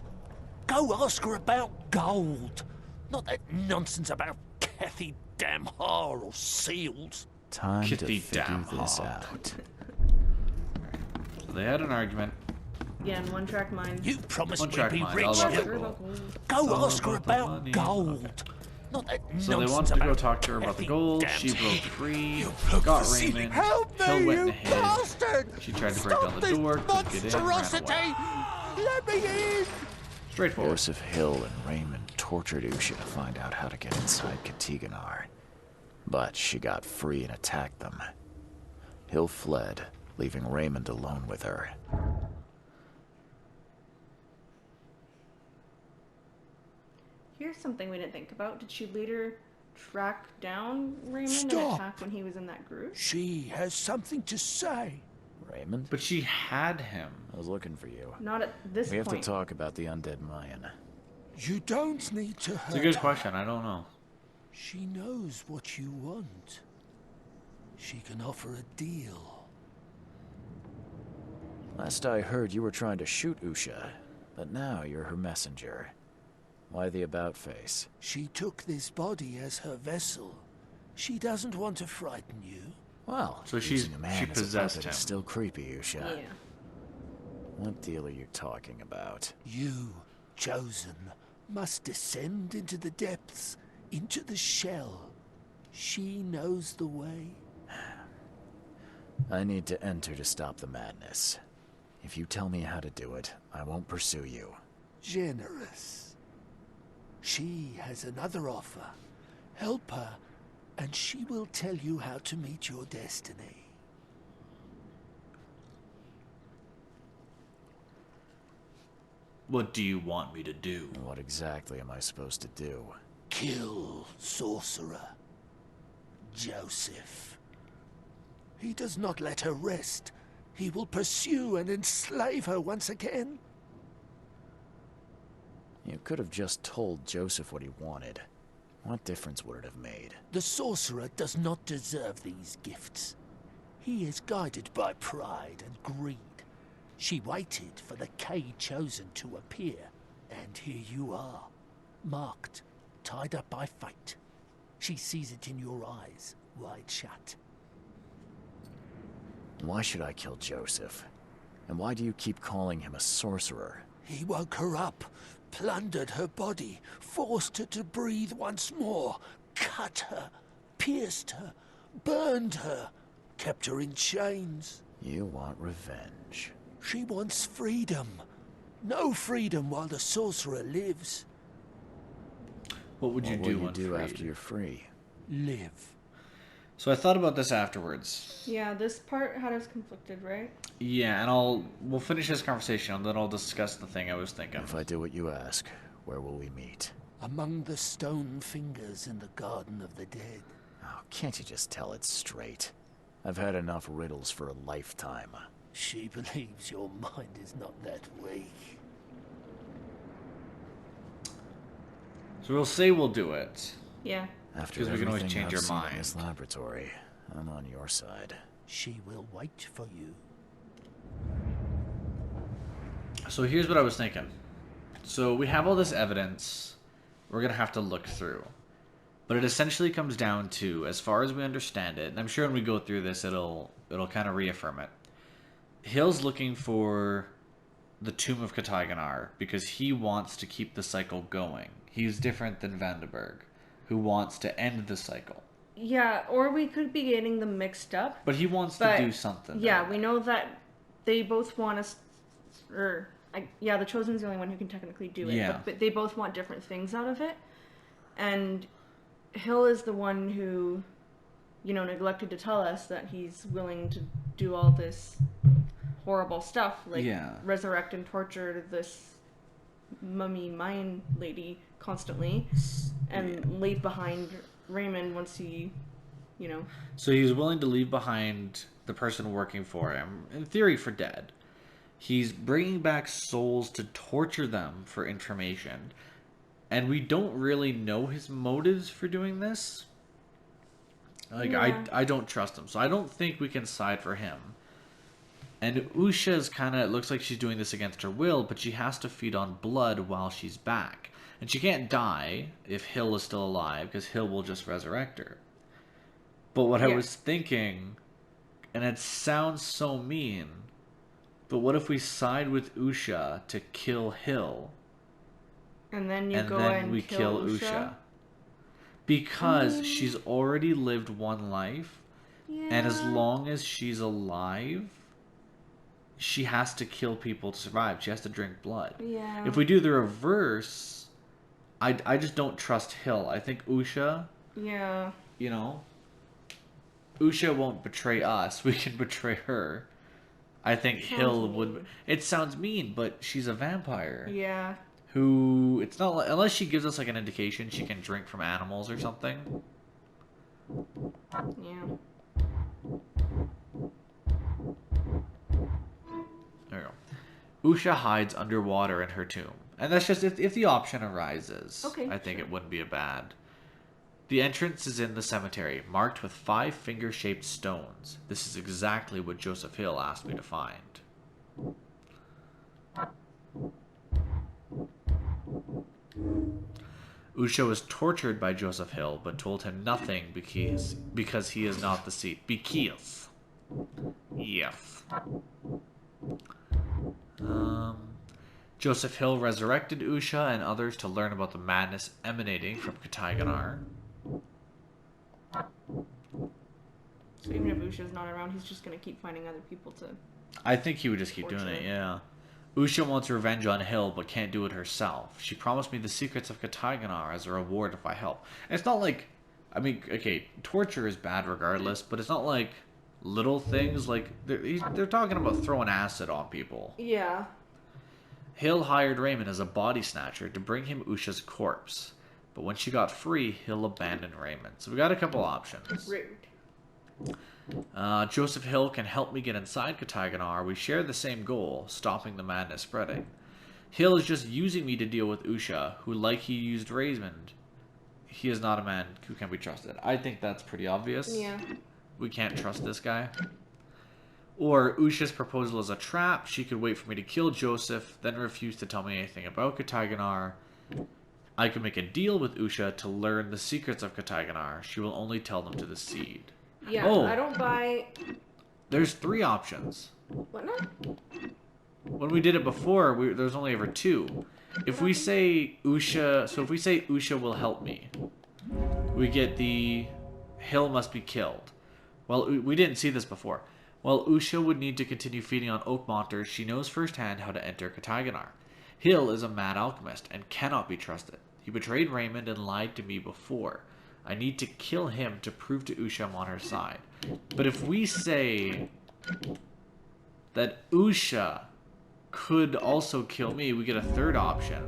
Go ask her about gold. Not that nonsense about Kathy Damhar or seals. Time Get to thee figure damn this hard. out. So they had an argument. Yeah, and one track mind. You promised One we'd track be mind. rich, All about Hill. the gold. Go All ask her about the about money. gold. Okay. Not that So they nonsense wanted to go about talk to her about the Kathy gold. Damhar. She broke free. You broke Got the ceiling. Raymond. Help me, Hill went you and hid. bastard! She tried to break Stop down the this door, couldn't get in, ran monstrosity! away. Let me in! Straightforward. Joseph Hill and Raymond tortured Usha to find out how to get inside Kataganar. But she got free and attacked them. Hill fled, leaving Raymond alone with her. Here's something we didn't think about. Did she later track down Raymond and Stop. attack when he was in that group? She has something to say. Raymond? But she had him. I was looking for you. Not at this We have point. to talk about the undead Mayan. You don't need to It's hurt a good her. question. I don't know. She knows what you want. She can offer a deal. Last I heard, you were trying to shoot Usha, but now you're her messenger. Why the about-face? She took this body as her vessel. She doesn't want to frighten you. Well, So using a man she as a possessed puppet him. is still creepy, Usha. Yeah. What deal are you talking about? You, chosen, must descend into the depths, into the shell. She knows the way. I need to enter to stop the madness. If you tell me how to do it, I won't pursue you. Generous. She has another offer. Help her, and she will tell you how to meet your destiny. What do you want me to do? What exactly am I supposed to do? Kill, sorcerer. Joseph. He does not let her rest. He will pursue and enslave her once again. You could have just told Joseph what he wanted. What difference would it have made? The sorcerer does not deserve these gifts. He is guided by pride and greed. She waited for the K chosen to appear, and here you are, marked, tied up by fate. She sees it in your eyes, wide shut. Why should I kill Joseph? And why do you keep calling him a sorcerer? He woke her up, plundered her body, forced her to breathe once more, cut her, pierced her, burned her, kept her in chains. You want revenge. She wants freedom. No freedom while the sorcerer lives. What would you do, What will you do freed? after you're free? Live. So I thought about this afterwards. Yeah, this part had us conflicted, right? Yeah, and we'll finish this conversation and then I'll discuss the thing I was thinking. If I do what you ask, where will we meet? Among the stone fingers in the Garden of the Dead. Oh, can't you just tell it straight? I've had enough riddles for a lifetime. She believes your mind is not that weak. So we'll say we'll do it. Yeah. After 'Cause we can always everything change I've our seen in mind. this laboratory, I'm on your side. She will wait for you. So here's what I was thinking. So we have all this evidence we're going to have to look through. But it essentially comes down to, as far as we understand it, and I'm sure when we go through this it'll kind of reaffirm it. Hill's looking for the Tomb of Kataganar because he wants to keep the cycle going. He's different than Vandenberg, who wants to end the cycle. Yeah, or we could be getting them mixed up. But he wants to do something. Yeah, we know that they both want us, the Chosen's the only one who can technically do it. Yeah. But they both want different things out of it. And Hill is the one who, neglected to tell us that he's willing to do all this horrible stuff, like resurrect and torture this mummy Mayan lady constantly, and leave behind Raymond once he, So he's willing to leave behind the person working for him, in theory for dead. He's bringing back souls to torture them for information. And we don't really know his motives for doing this. I don't trust him. So I don't think we can side for him. And Usha's it looks like she's doing this against her will, but she has to feed on blood while she's back. And she can't die if Hill is still alive, because Hill will just resurrect her. But what I was thinking, and it sounds so mean, but what if we side with Usha to kill Hill? And then we kill Usha? Because she's already lived one life, and as long as she's alive, she has to kill people to survive. She has to drink blood. Yeah. If we do the reverse, I just don't trust Hill. I think Usha, Usha won't betray us. We can betray her. I think Hill would. It sounds mean, but she's a vampire. Yeah. Who, it's not like, unless she gives us an indication she can drink from animals or something. Yeah. There we go. Usha hides underwater in her tomb. And that's just if the option arises. Okay, I think it wouldn't be a bad. The entrance is in the cemetery, marked with 5 finger-shaped stones. This is exactly what Joseph Hill asked me to find. Usha was tortured by Joseph Hill, but told him nothing because he is not the seed. Because. Yes. Joseph Hill resurrected Usha and others to learn about the madness emanating from Kataganar. So even if Usha's not around, he's just gonna keep finding other people to... I think he would just keep doing it, yeah. Usha wants revenge on Hill, but can't do it herself. She promised me the secrets of Kataganar as a reward if I help. And it's not like... I mean, okay, torture is bad regardless, but it's not like little things. Like, they're talking about throwing acid on people. Yeah. Hill hired Raymond as a body snatcher to bring him Usha's corpse. But when she got free, Hill abandoned Raymond. So we got a couple options. Rude. Joseph Hill can help me get inside Kataganar. We share the same goal, stopping the madness spreading. Hill is just using me to deal with Usha, who, like he used Raymond, he is not a man who can be trusted. I think that's pretty obvious. Yeah. We can't trust this guy. Or Usha's proposal is a trap. She could wait for me to kill Joseph, then refuse to tell me anything about Kataganar. I could make a deal with Usha to learn the secrets of Kataganar. She will only tell them to the seed. Yeah, Oh. I don't buy... There's 3 options. What now? When we did it before, there's only ever 2. If we say Usha... So if we say Usha will help me, we get the Hill must be killed. Well, we didn't see this before. While Usha would need to continue feeding on Oakmonters, she knows firsthand how to enter Kataganar. Hill is a mad alchemist and cannot be trusted. He betrayed Raymond and lied to me before. I need to kill him to prove to Usha I'm on her side. But if we say that Usha could also kill me, we get a 3rd option.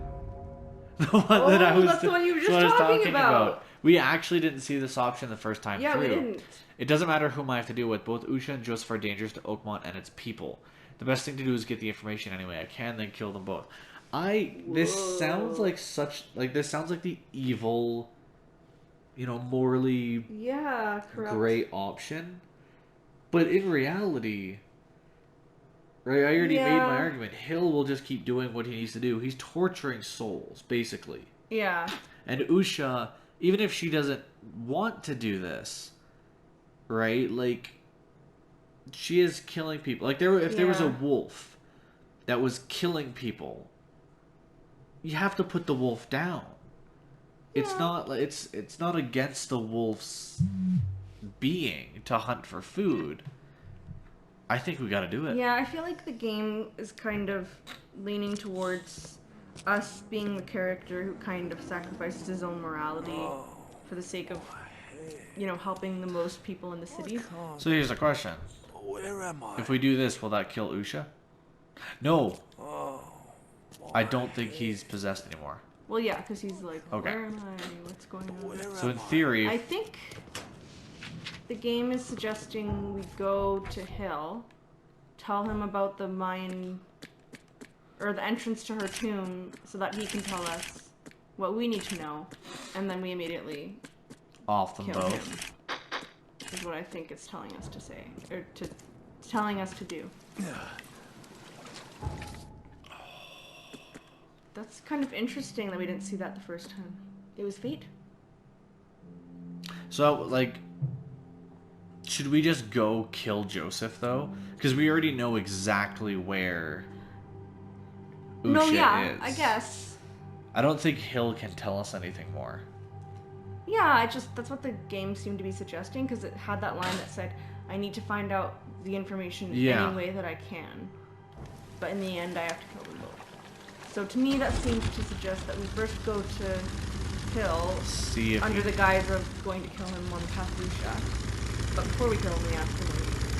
The one that I was, that's the one you were just what I was talking about. We actually didn't see this option the first time Yeah, through. we didn't. It doesn't matter whom I have to deal with. Both Usha and Joseph are dangerous to Oakmont and its people. The best thing to do is get the information anyway I can, then kill them both. This sounds like this sounds like the evil, morally correct. great option. But in reality, right, I already made my argument. Hill will just keep doing what he needs to do. He's torturing souls, basically. Yeah. And Usha, even if she doesn't want to do this, right, like, she is killing people. Like, if there was a wolf that was killing people, you have to put the wolf down. It's not against the wolf's being to hunt for food. I think we got to do it. Yeah, I feel like the game is kind of leaning towards us being the character who kind of sacrifices his own morality for the sake of, helping the most people in the city. So here's a question. Where am I? If we do this, will that kill Usha? No. I don't think he's possessed anymore. Well, yeah, because he's like, Okay. where am I? What's going on? So in theory, I think the game is suggesting we go to Hill, tell him about the Mayan, or the entrance to her tomb, so that he can tell us what we need to know, and then we immediately off them kill both. him. Is what I think it's telling us to say, or telling us to do. That's kind of interesting that we didn't see that the first time. It was fate. So, like, should we just go kill Joseph, though? Because we already know exactly where Usha is. I guess. I don't think Hill can tell us anything more. Yeah, that's what the game seemed to be suggesting, because it had that line that said, I need to find out the information any way that I can. But in the end, I have to kill them both. So to me, that seems to suggest that we first go to Hill See if under the guise of going to kill him on the path to Usha. But before we kill him, we have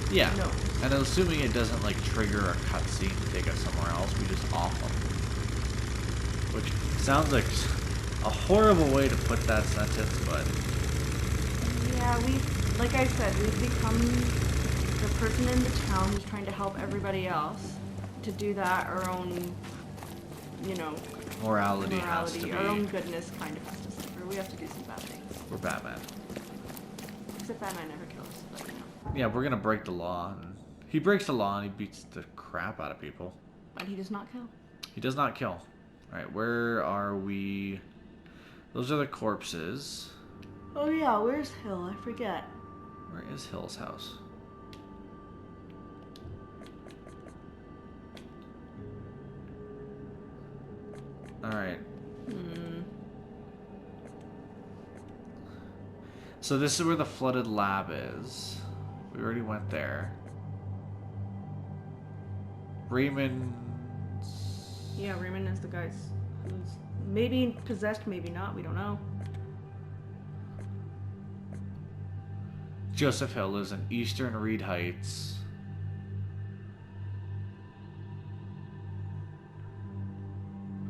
to Yeah. No. And assuming it doesn't, like, trigger a cutscene to take us somewhere else, we just off them. Which sounds like a horrible way to put that sentence, but... Yeah, like I said, we've become the person in the town who's trying to help everybody else. To do that, our own, Morality has to be... our own goodness kind of has to suffer. We have to do some bad things. We're Batman. Except Batman never kills, but Yeah, we're gonna break the law. And he breaks the law and he beats the crap out of people. But he does not kill. He does not kill. Alright, where are we? Those are the corpses. Oh yeah, where's Hill? I forget. Where is Hill's house? Alright. So this is where the flooded lab is. We already went there. Raymond... Yeah, Raymond is the guy who's maybe possessed, maybe not. We don't know. Joseph Hill lives in Eastern Reed Heights.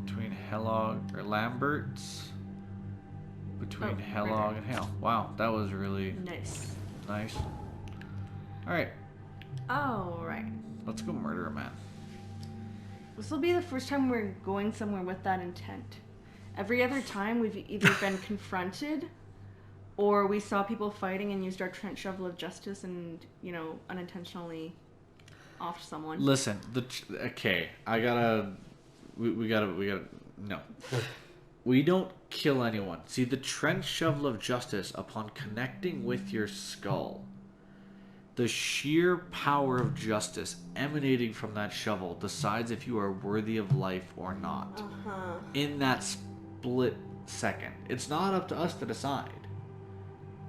Between Lambert between Oh, Helog and Hale. Wow, that was really Nice. nice. Alright, Alright. let's go murder a man. This will be the first time we're going somewhere with that intent. Every other time we've either been confronted or we saw people fighting and used our trench shovel of justice and, you know, unintentionally offed someone. Listen, okay, I gotta... We gotta... No. We don't kill anyone. See, the trench shovel of justice, upon connecting with your skull, the sheer power of justice emanating from that shovel decides if you are worthy of life or not. In that split second. It's not up to us to decide.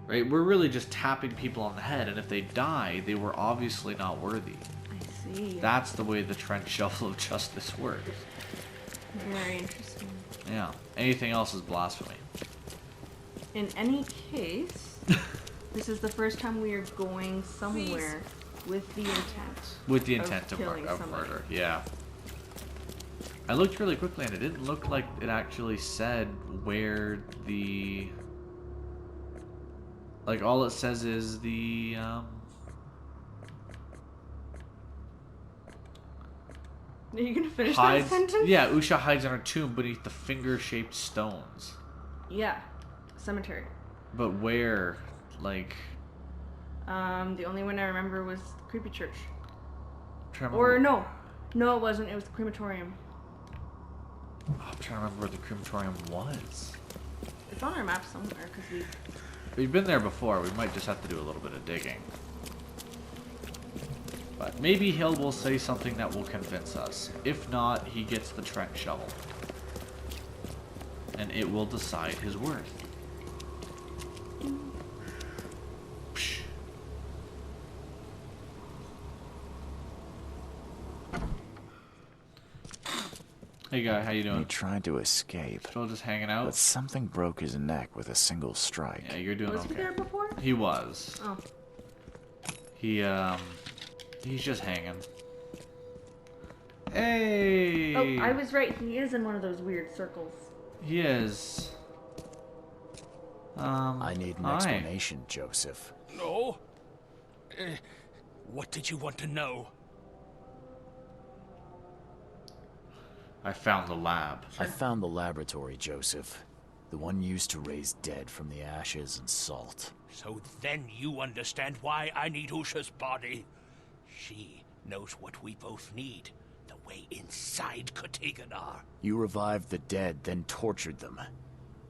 Right? We're really just tapping people on the head, and if they die, they were obviously not worthy. I see. That's the way the trench shovel of justice works. Very interesting. Yeah. Anything else is blasphemy. In any case, this is the first time we are going somewhere with the intent. With the intent of killing somebody. murder, yeah. I looked really quickly and it didn't look like it actually said where the... Like, all it says is the, Are you gonna finish hides, that sentence? yeah, Usha hides in her tomb beneath the finger-shaped stones. Yeah. Cemetery. But where? Like... The only one I remember was Creepy Church. I'm trying to Or remember- no, it wasn't. It was the crematorium. I'm trying to remember where the crematorium was. It's on our map somewhere because We've been there before. We might just have to do a little bit of digging. But maybe Hill will say something that will convince us. If not, he gets the trench shovel. And it will decide his worth. Psh. Hey guy, how you He doing? tried to escape, Still just hanging but out? something broke his neck with a single strike. Yeah, you're doing was he okay. there before? He was. Oh, He's just hanging. Hey! oh, I was right. He is in one of those weird circles. He is. I need an hi. explanation, Joseph. No? What did you want to know? I found the lab. I found the laboratory, Joseph. The one used to raise dead from the ashes and salt. So then you understand why I need Usha's body. She knows what we both need. The way inside Katiganar. You revived the dead, then tortured them.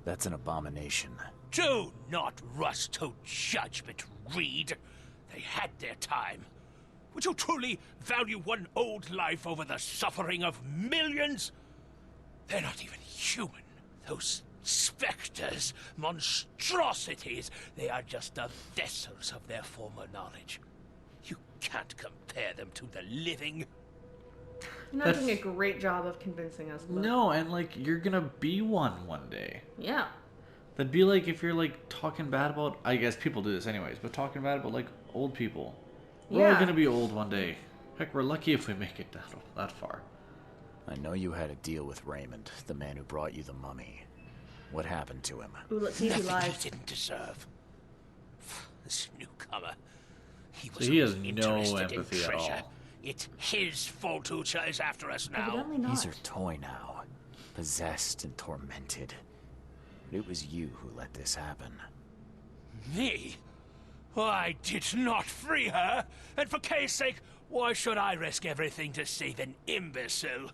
That's an abomination. Do not rush to judgment, Reed. They had their time. Would you truly value one old life over the suffering of millions? They're not even human. Those specters, monstrosities, they are just the vessels of their former knowledge. You can't compare them to the living. You're not That's- doing a great job of convincing us. But No, and like, you're gonna be one day. Yeah. That'd be like if you're like talking bad about, I guess people do this anyways, but talking bad about like old people. We're all Yeah. gonna be old one day. Heck, we're lucky if we make it that far. I know you had a deal with Raymond, the man who brought you the mummy. What happened to him? Ooh, let's see if he Nothing he lies. didn't deserve. This newcomer, he So was he has only no interested in empathy at treasure. all. It's his fault Ucha is after us now. Evidently not. He's her toy now, possessed and tormented. But it was you who let this happen. Me? I did not free her, and for Kay's sake, why should I risk everything to save an imbecile?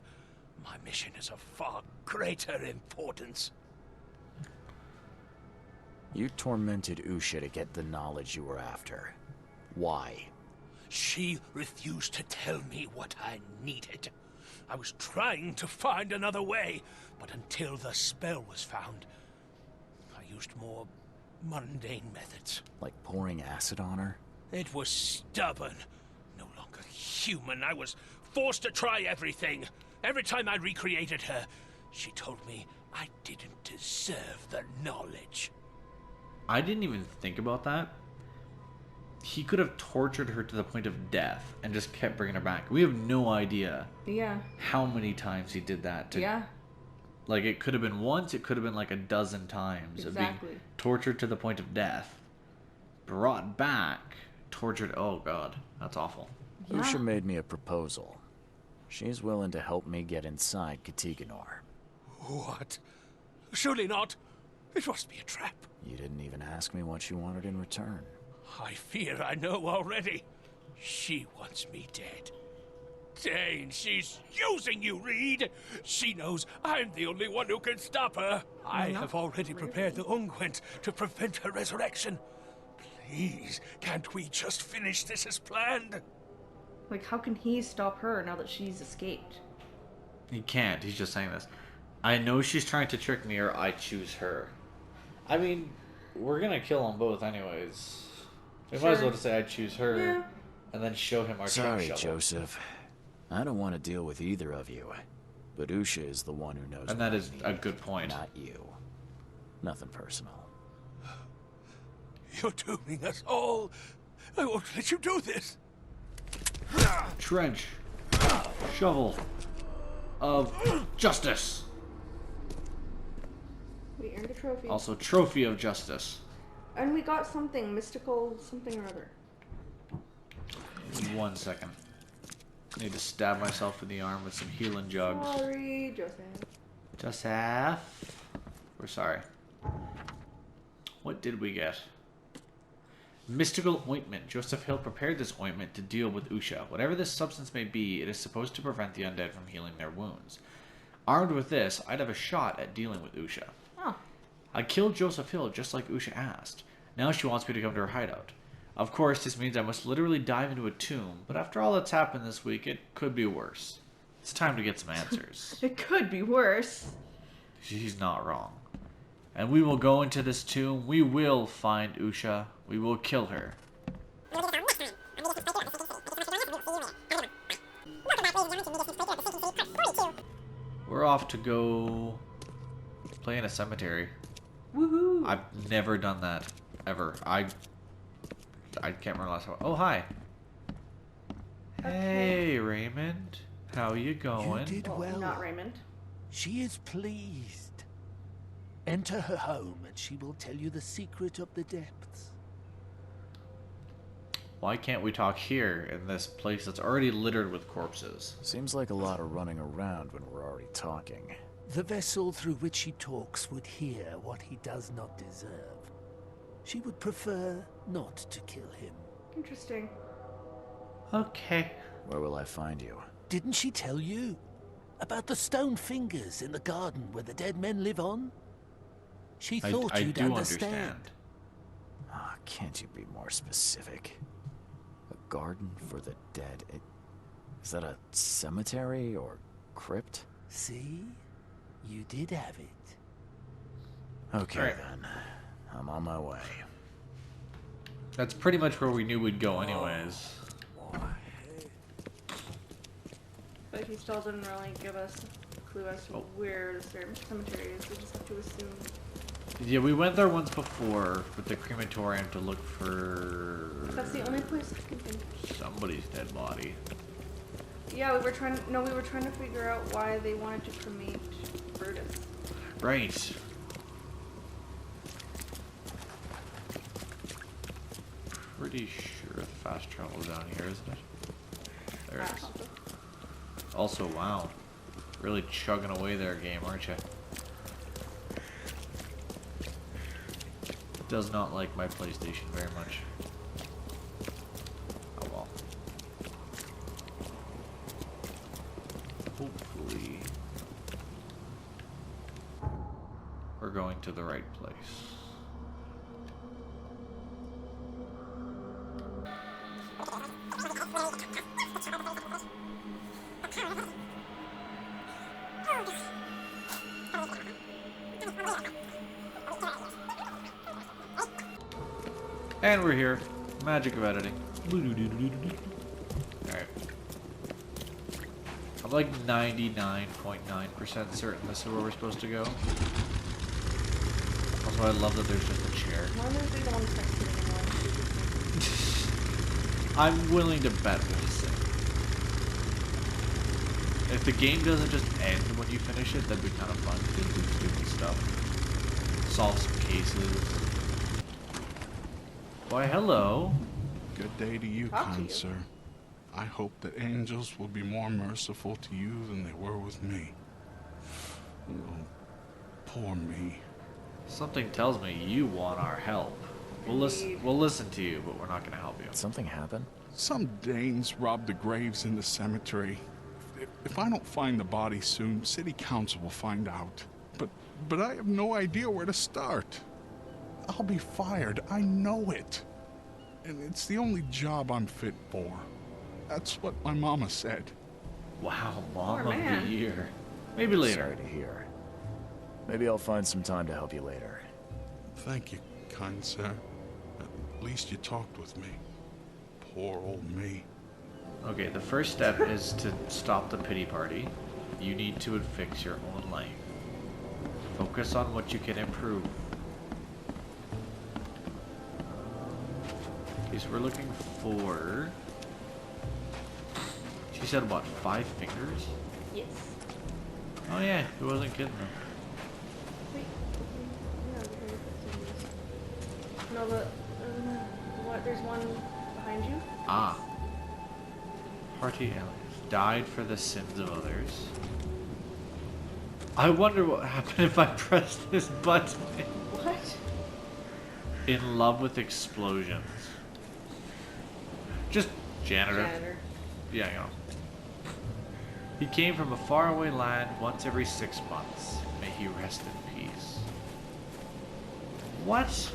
My mission is of far greater importance. You tormented Usha to get the knowledge you were after. Why? She refused to tell me what I needed. I was trying to find another way, but until the spell was found, I used more mundane methods. Like pouring acid on her? It was stubborn, no longer human. I was forced to try everything. Every time I recreated her, she told me I didn't deserve the knowledge. I didn't even think about that. He could have tortured her to the point of death and just kept bringing her back. We have no idea Yeah. how many times he did that to Yeah. Like, it could have been once, it could have been like a dozen times of being Exactly. tortured to the point of death, brought back, tortured. Oh god, that's awful. Yeah. Usha made me a proposal. She's willing to help me get inside Katiganor. What? Surely not. It must be a trap. You didn't even ask me what she wanted in return. I fear I know already. She wants me dead. Dane, she's using you, Reed. She knows I'm the only one who can stop her. I have already prepared the unguent to prevent her resurrection. Please, can't we just finish this as planned? Like, how can he stop her now that she's escaped? He can't, he's just saying this. I know she's trying to trick me, or I choose her. I mean, we're gonna kill them both anyways. We might as well just say I choose her, Yeah. and then show him our Sorry, truck shovel. Joseph. I don't want to deal with either of you. But Usha is the one who knows And what that I is need, a good point. not you. Nothing personal. You're dooming us all. I won't let you do this. Trench. Shovel. Of justice. We earned a trophy. Also, trophy of justice. And we got something, mystical something or other. 1 second. Need to stab myself in the arm with some healing jugs. Sorry, Joseph. Joseph. We're sorry. What did we get? Mystical ointment. Joseph Hill prepared this ointment to deal with Usha. Whatever this substance may be, it is supposed to prevent the undead from healing their wounds. Armed with this, I'd have a shot at dealing with Usha. Oh. I killed Joseph Hill just like Usha asked. Now she wants me to come to her hideout. Of course, this means I must literally dive into a tomb, but after all that's happened this week, it could be worse. It's time to get some answers. It could be worse. She's not wrong. And we will go into this tomb. We will find Usha. We will kill her. We're off to go play in a cemetery. Woohoo! I've never done that ever. I can't remember last time. Oh, hi. Hey, Raymond. How you going? You did well. Not Raymond. She is pleased. Enter her home and she will tell you the secret of the depths. Why can't we talk here in this place that's already littered with corpses? Seems like a lot of running around when we're already talking. The vessel through which he talks would hear what he does not deserve. She would prefer not to kill him. Interesting. Okay. Where will I find you? Didn't she tell you? About the stone fingers in the garden where the dead men live on? She thought I you'd do understand. understand. Ah, can't you be more specific? A garden for the dead. Is that a cemetery or crypt? See? You did have it. Okay Alright. then. I'm on my way. That's pretty much where we knew we'd go anyways. But he still didn't really give us a clue as to where the cemetery is. We just have to assume. Yeah, we went there once before with the crematorium to look for That's the only place I can think. somebody's dead body. Yeah, we were trying to figure out why they wanted to cremate Brutus. Right. Pretty sure the fast travel is down here, isn't it? There it is. Also, wow. Really chugging away there, game, aren't you? Does not like my PlayStation very much. Oh well. Hopefully we're going to the right place. And we're here. Magic of editing. Alright. I'm like 99.9% certain this is where we're supposed to go. Also, I love that there's just a chair. Why don't we don't text it anymore? I'm willing to bet we'll sing. If the game doesn't just end when you finish it, that'd be kind of fun. Just do stupid stuff. Solve some cases. Why, hello. Good day to you, Talk to kind you. sir. I hope that angels will be more merciful to you than they were with me. Oh, poor me. Something tells me you want our help. We'll listen to you, but we're not gonna help you. Something happened? Some Danes robbed the graves in the cemetery. If I don't find the body soon, city council will find out. But I have no idea where to start. I'll be fired, I know it. And it's the only job I'm fit for. That's what my mama said. Wow, Mom Poor of the man. Year. Maybe later. Sorry to hear. Maybe I'll find some time to help you later. Thank you, kind sir. At least you talked with me. Poor old me. Okay, the first step is to stop the pity party. You need to fix your own life. Focus on what you can improve. Okay, so we're looking for... She said what, 5 fingers? Yes. Oh yeah, who wasn't kidding them? Wait. Yeah, no, the what? There's one behind you. Ah. Party aliens died for the sins of others. I wonder what happened if I pressed this button. What? In love with explosions. Just janitor. Janitor. Yeah, you know. He came from a faraway land once every 6 months. May he rest in peace. What?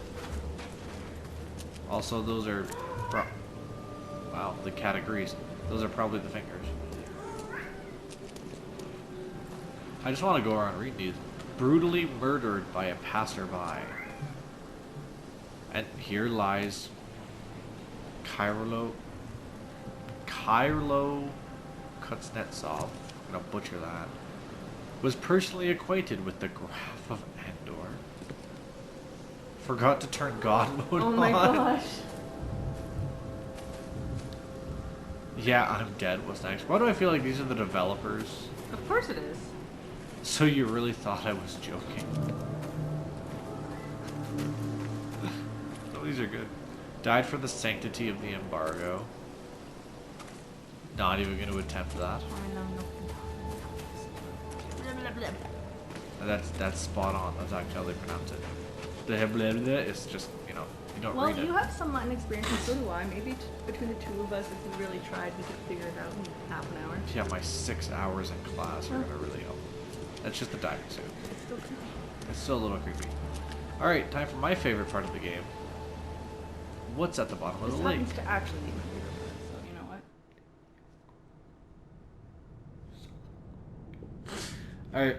Also, those are... Wow, the categories. Those are probably the fingers. I just want to go around reading these. Brutally murdered by a passerby. And here lies... Kyrylo Kuznetsov, I'm gonna butcher that, was personally acquainted with the Graph of Andor. Forgot to turn God mode on. Oh my gosh. Yeah, I'm dead. What's next? Why do I feel like these are the developers? Of course it is. So you really thought I was joking? Oh, these are good. Died for the sanctity of the embargo. Not even going to attempt that. That's spot on. That's actually how they pronounce it. The blah blah is just, you know, you don't Well, read it. you have some Latin experience, and so do I. Maybe between the two of us, if we really tried, we could figure it out in half an hour. Yeah, my 6 hours in class are going to really help. That's just the diving suit. It's still creepy. It's still a little creepy. Alright, time for my favorite part of the game. What's at the bottom of This the lake? happens to actually be my favorite part, so you know what? Alright.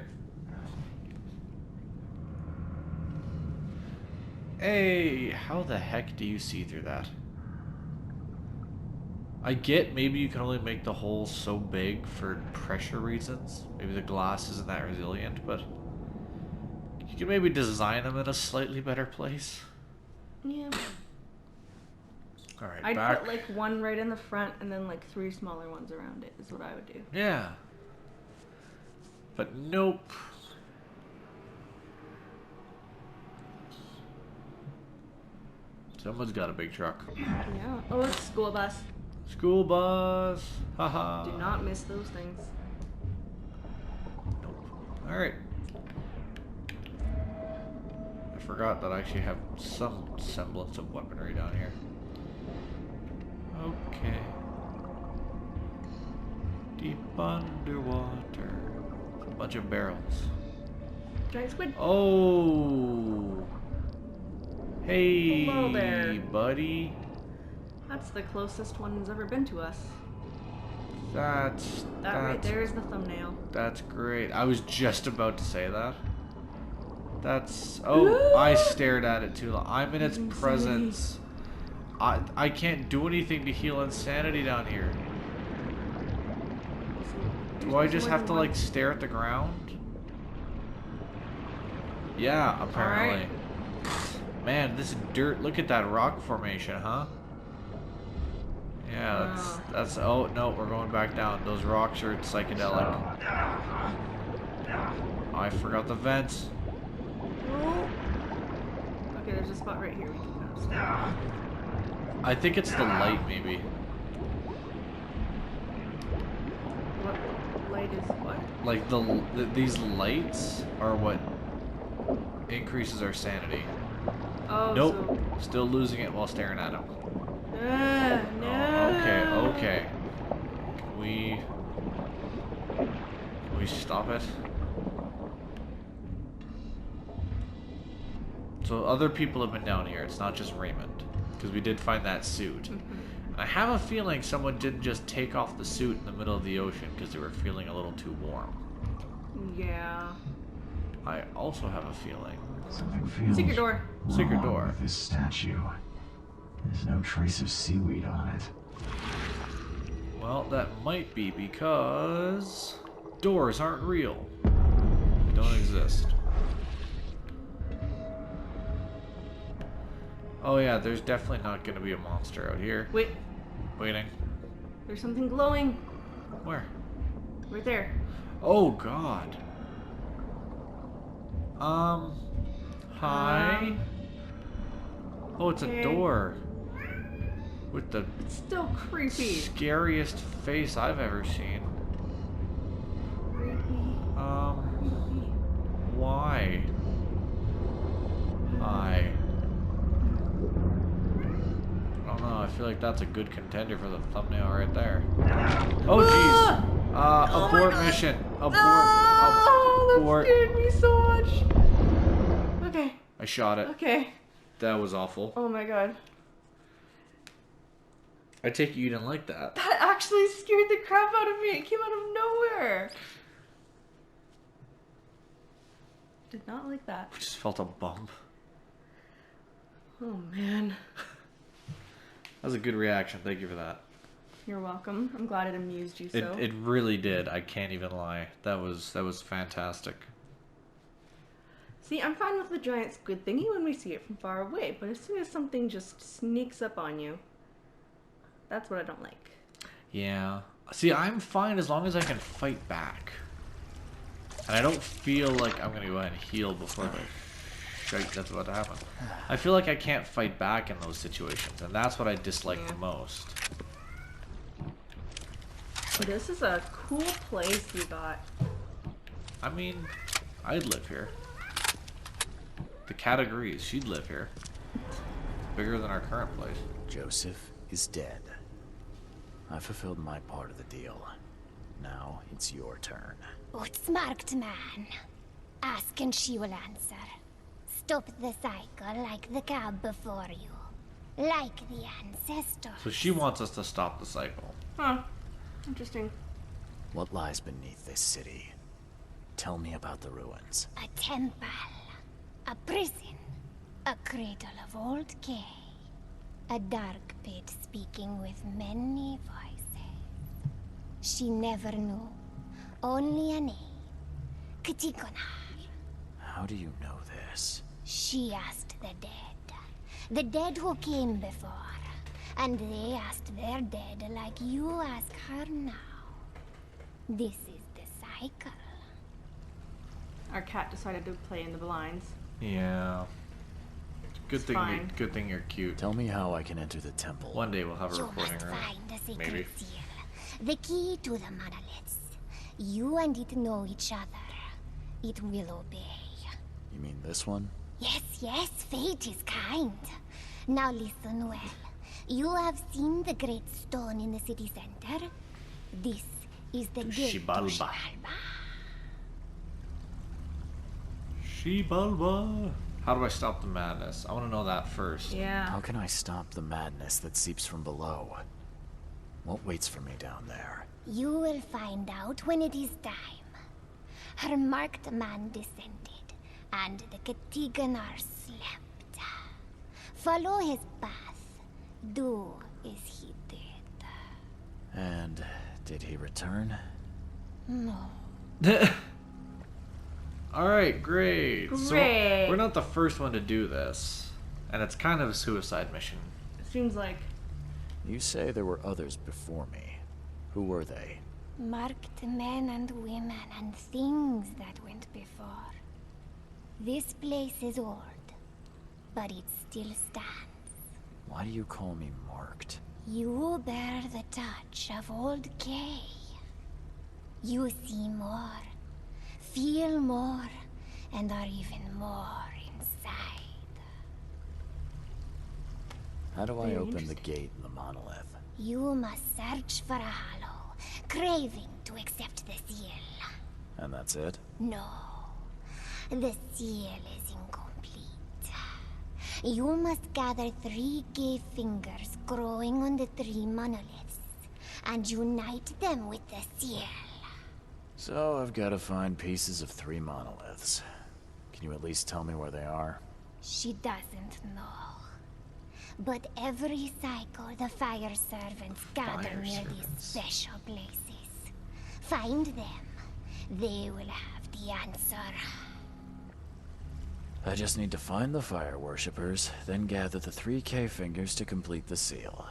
Hey, how the heck do you see through that? I get maybe you can only make the hole so big for pressure reasons. Maybe the glass isn't that resilient, but you can maybe design them in a slightly better place. Yeah. Alright, I'd back. put like one right in the front and then like 3 smaller ones around it is what I would do. Yeah. But nope. Someone's got a big truck. Yeah. Oh, it's a school bus. School bus. Haha. Do not miss those things. Nope. Alright. I forgot that I actually have some semblance of weaponry down here. Okay. Deep underwater. A bunch of barrels. Giant squid. Oh. Hey, Hello there. buddy. That's the closest one's ever been to us. That Right there is the thumbnail. That's great. I was just about to say that. That's... Oh, I stared at it too long. I'm in its presence. I can't do anything to heal insanity down here. Do I just have to, like, stare at the ground? Yeah, apparently. Man, this dirt... Look at that rock formation, huh? Yeah, that's. Oh no, we're going back down. Those rocks are psychedelic. Oh, I forgot the vents. Oh. Okay, there's a spot right here we can kind of stop. I think it's the light, maybe. What light is what? Like these lights are what increases our sanity. Oh, Nope, so... still losing it while staring at him. No. Oh, okay. Can we stop it? So other people have been down here. It's not just Raymond, because we did find that suit. And I have a feeling someone didn't just take off the suit in the middle of the ocean because they were feeling a little too warm. Yeah. I also have a feeling. Something feels Secret door. Secret wrong door. with this statue. There's no trace of seaweed on it. Well, that might be because doors aren't real. They don't exist. Oh yeah, there's definitely not going to be a monster out here. Wait, Waiting. there's something glowing. Where? Right there. Oh god. Hi. Oh, it's a okay. door. With the It's still creepy. scariest face I've ever seen. Creepy. Why? Hi. I don't know, I feel like that's a good contender for the thumbnail right there. Oh jeez. Abort mission. Abort. Oh, Abort. that scared me so much. Okay. I shot it. Okay. That was awful. Oh my god. I take it you didn't like that. That actually scared the crap out of me. It came out of nowhere. Did not like that. I just felt a bump. Oh man. That was a good reaction. Thank you for that. You're welcome. I'm glad it amused you so. It really did. I can't even lie. That was fantastic. See, I'm fine with the giant squid thingy when we see it from far away, but as soon as something just sneaks up on you, that's what I don't like. Yeah. See, I'm fine as long as I can fight back. And I don't feel like I'm gonna go ahead and heal before the shite that's about to happen. I feel like I can't fight back in those situations, and that's what I dislike the most. This is a cool place you got. I mean, I'd live here. The cat agrees. She'd live here. Bigger than our current place. Joseph is dead. I fulfilled my part of the deal. Now it's your turn. Outsmarked man. Ask and she will answer. Stop the cycle like the cab before you. Like the ancestors. So she wants us to stop the cycle. Huh. Interesting. What lies beneath this city? Tell me about the ruins. A temple. A prison. A cradle of old Kay. A dark pit speaking with many voices. She never knew. Only a name. Katigonar. How do you know this? She asked the dead. The dead who came before. And they asked their dead like you ask her now. This is the cycle. Our cat decided to play in the blinds. Yeah. It's fine. Good thing you're cute. Tell me how I can enter the temple. One day we'll have a You recording must room. find the secret Maybe. seal. The key to the monoliths. You and it know each other. It will obey. You mean this one? Yes, fate is kind. Now listen well. You have seen the great stone in the city center? This is the gate to Xibalba. Xibalba. Xibalba. How do I stop the madness? I want to know that first. Yeah. How can I stop the madness that seeps from below? What waits for me down there? You will find out when it is time. Her marked man descended, and the Katiganar slept. Follow his path. Do as he did. And did he return? No. Alright, great. So Great. we're not the first one to do this. And it's kind of a suicide mission. It seems like. You say there were others before me. Who were they? Marked men and women and things that went before. This place is old, but it still stands. Why do you call me marked? You bear the touch of old Kay. You see more, feel more, and are even more inside. How do I open the gate in the monolith? You must search for a hollow, craving to accept the seal. And that's it? No, the seal is incomplete. You must gather 3 gay fingers growing on the 3 monoliths, and unite them with the seal. So I've got to find pieces of 3 monoliths. Can you at least tell me where they are? She doesn't know. But every cycle, the fire servants gather near these special places. Find them. They will have the answer. I just need to find the fire worshippers, then gather the 3K fingers to complete the seal.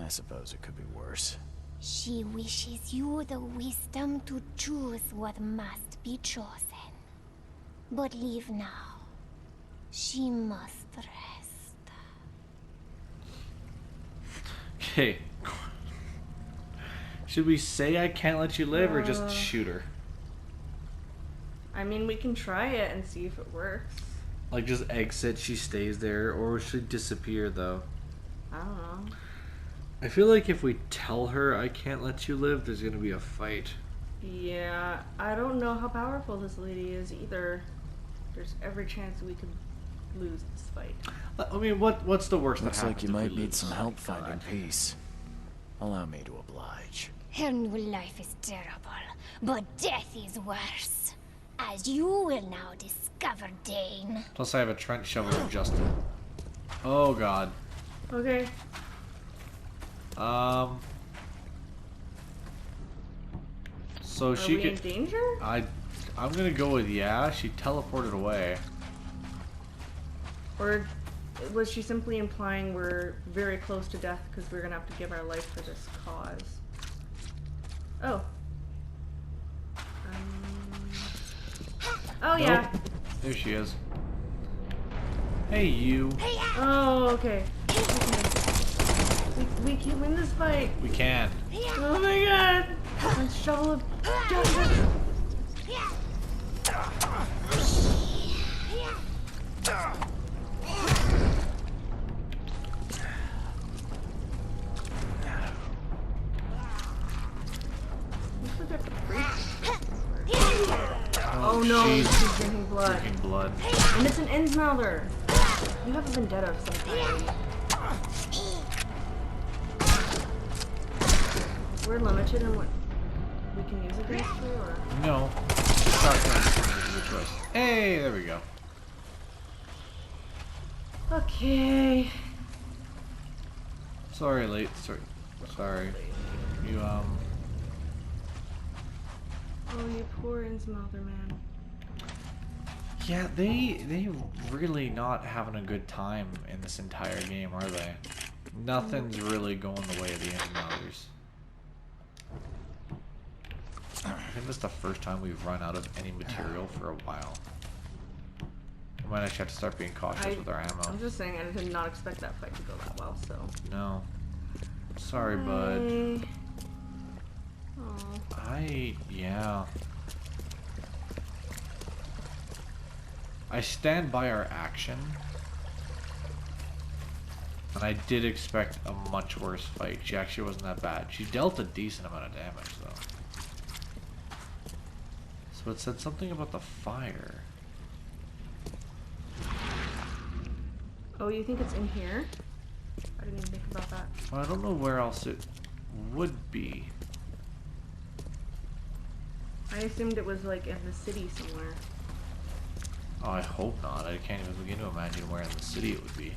I suppose it could be worse. She wishes you the wisdom to choose what must be chosen. But leave now. She must rest. Okay. Should we say I can't let you live or just shoot her? I mean, we can try it and see if it works. Like just exit, she stays there, or should disappear though? I don't know. I feel like if we tell her I can't let you live, there's gonna be a fight. Yeah, I don't know how powerful this lady is either. There's every chance we could lose this fight. I mean, what's the worst Looks that like happens you if we might need lose? some Oh help my finding God. peace. Allow me to oblige. Her new life is terrible, but death is worse. As you will now discover, Dane. Plus I have a trench shovel adjusted. Oh god. Okay. So Are she we in could. danger? I'm gonna go with yeah. She teleported away. Or was she simply implying we're very close to death because we're gonna have to give our life for this cause? Oh. Oh yeah. Nope. There she is. Hey you. Oh okay. We can win this fight. We can. Oh my god. Let's shovel of justice. Oh no, Jesus. she's drinking blood. Drinking blood. And it's an Innsmouther. You have a vendetta of some kind. We're limited in what we can use against her, or? No. Shotgun is your choice. Hey, there we go. Okay. Sorry, late. Sorry. You Oh, you poor Innsmouther man. Yeah, they really not having a good time in this entire game, are they? Nothing's really going the way of the Innsmouters. I think this is the first time we've run out of any material for a while. We might actually have to start being cautious with our ammo. I'm just saying, I did not expect that fight to go that well, so. No. Sorry, bud. Oh. Yeah. I stand by our action. And I did expect a much worse fight. She actually wasn't that bad. She dealt a decent amount of damage, though. So it said something about the fire. Oh, you think it's in here? I didn't even think about that. Well, I don't know where else it would be. I assumed it was like in the city somewhere. Oh, I hope not. I can't even begin to imagine where in the city it would be.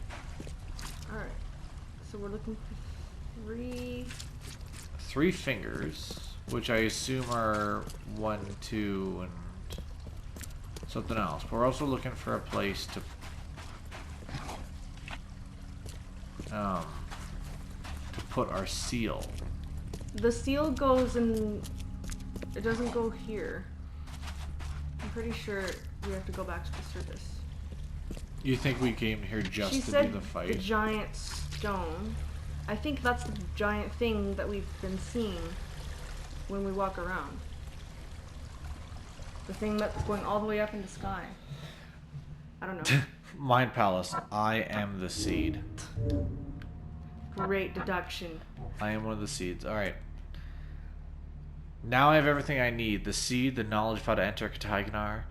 Alright. So we're looking for 3 fingers, which I assume are 1, 2, and something else. But we're also looking for a place to put our seal? The seal goes in... It doesn't go here. I'm pretty sure we have to go back to the surface. You think we came here just She to said do the fight? the giant stone. I think that's the giant thing that we've been seeing when we walk around. The thing that's going all the way up in the sky. I don't know. Mind Palace. I am the seed. Great deduction. I am one of the seeds. Alright. Now I have everything I need. The seed, the knowledge of how to enter Kataginar.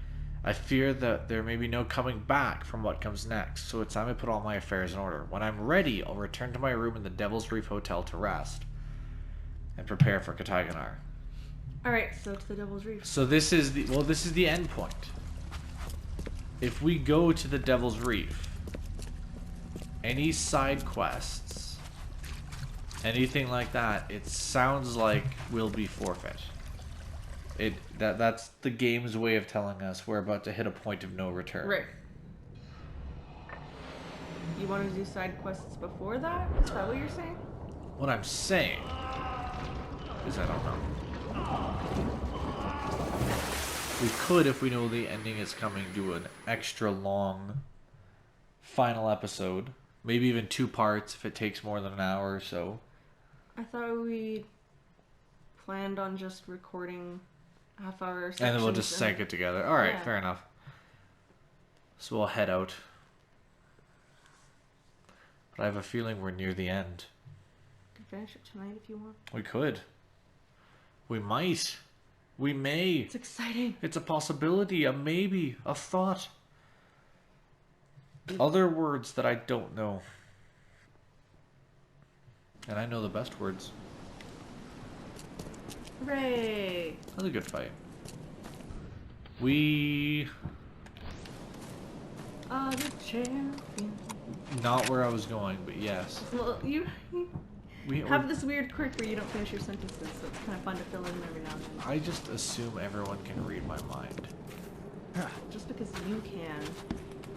I fear that there may be no coming back from what comes next, so it's time I put all my affairs in order. When I'm ready, I'll return to my room in the Devil's Reef Hotel to rest and prepare for Kataginar. Alright, so to the Devil's Reef. So this is the end point. If we go to the Devil's Reef, any side quests, anything like that, it sounds like will be forfeit. That's the game's way of telling us we're about to hit a point of no return. Right. You want to do side quests before that? Is that what you're saying? What I'm saying is I don't know. We could, if we know the ending is coming, do an extra long final episode. Maybe even 2 parts if it takes more than an hour or so. I thought we planned on just recording half-hour sections. And then we'll just sync it together. Alright, Yeah. fair enough. So we'll head out. But I have a feeling we're near the end. We could finish it tonight if you want. We could. We might. We may. It's exciting. It's a possibility, a maybe, a thought. Other words that I don't know. And I know the best words. Hooray! That was a good fight. We... Are the champion. Not where I was going, but yes. Well, you We have this weird quirk where you don't finish your sentences, so it's kind of fun to fill in every now and then. I just assume everyone can read my mind. Just because you can.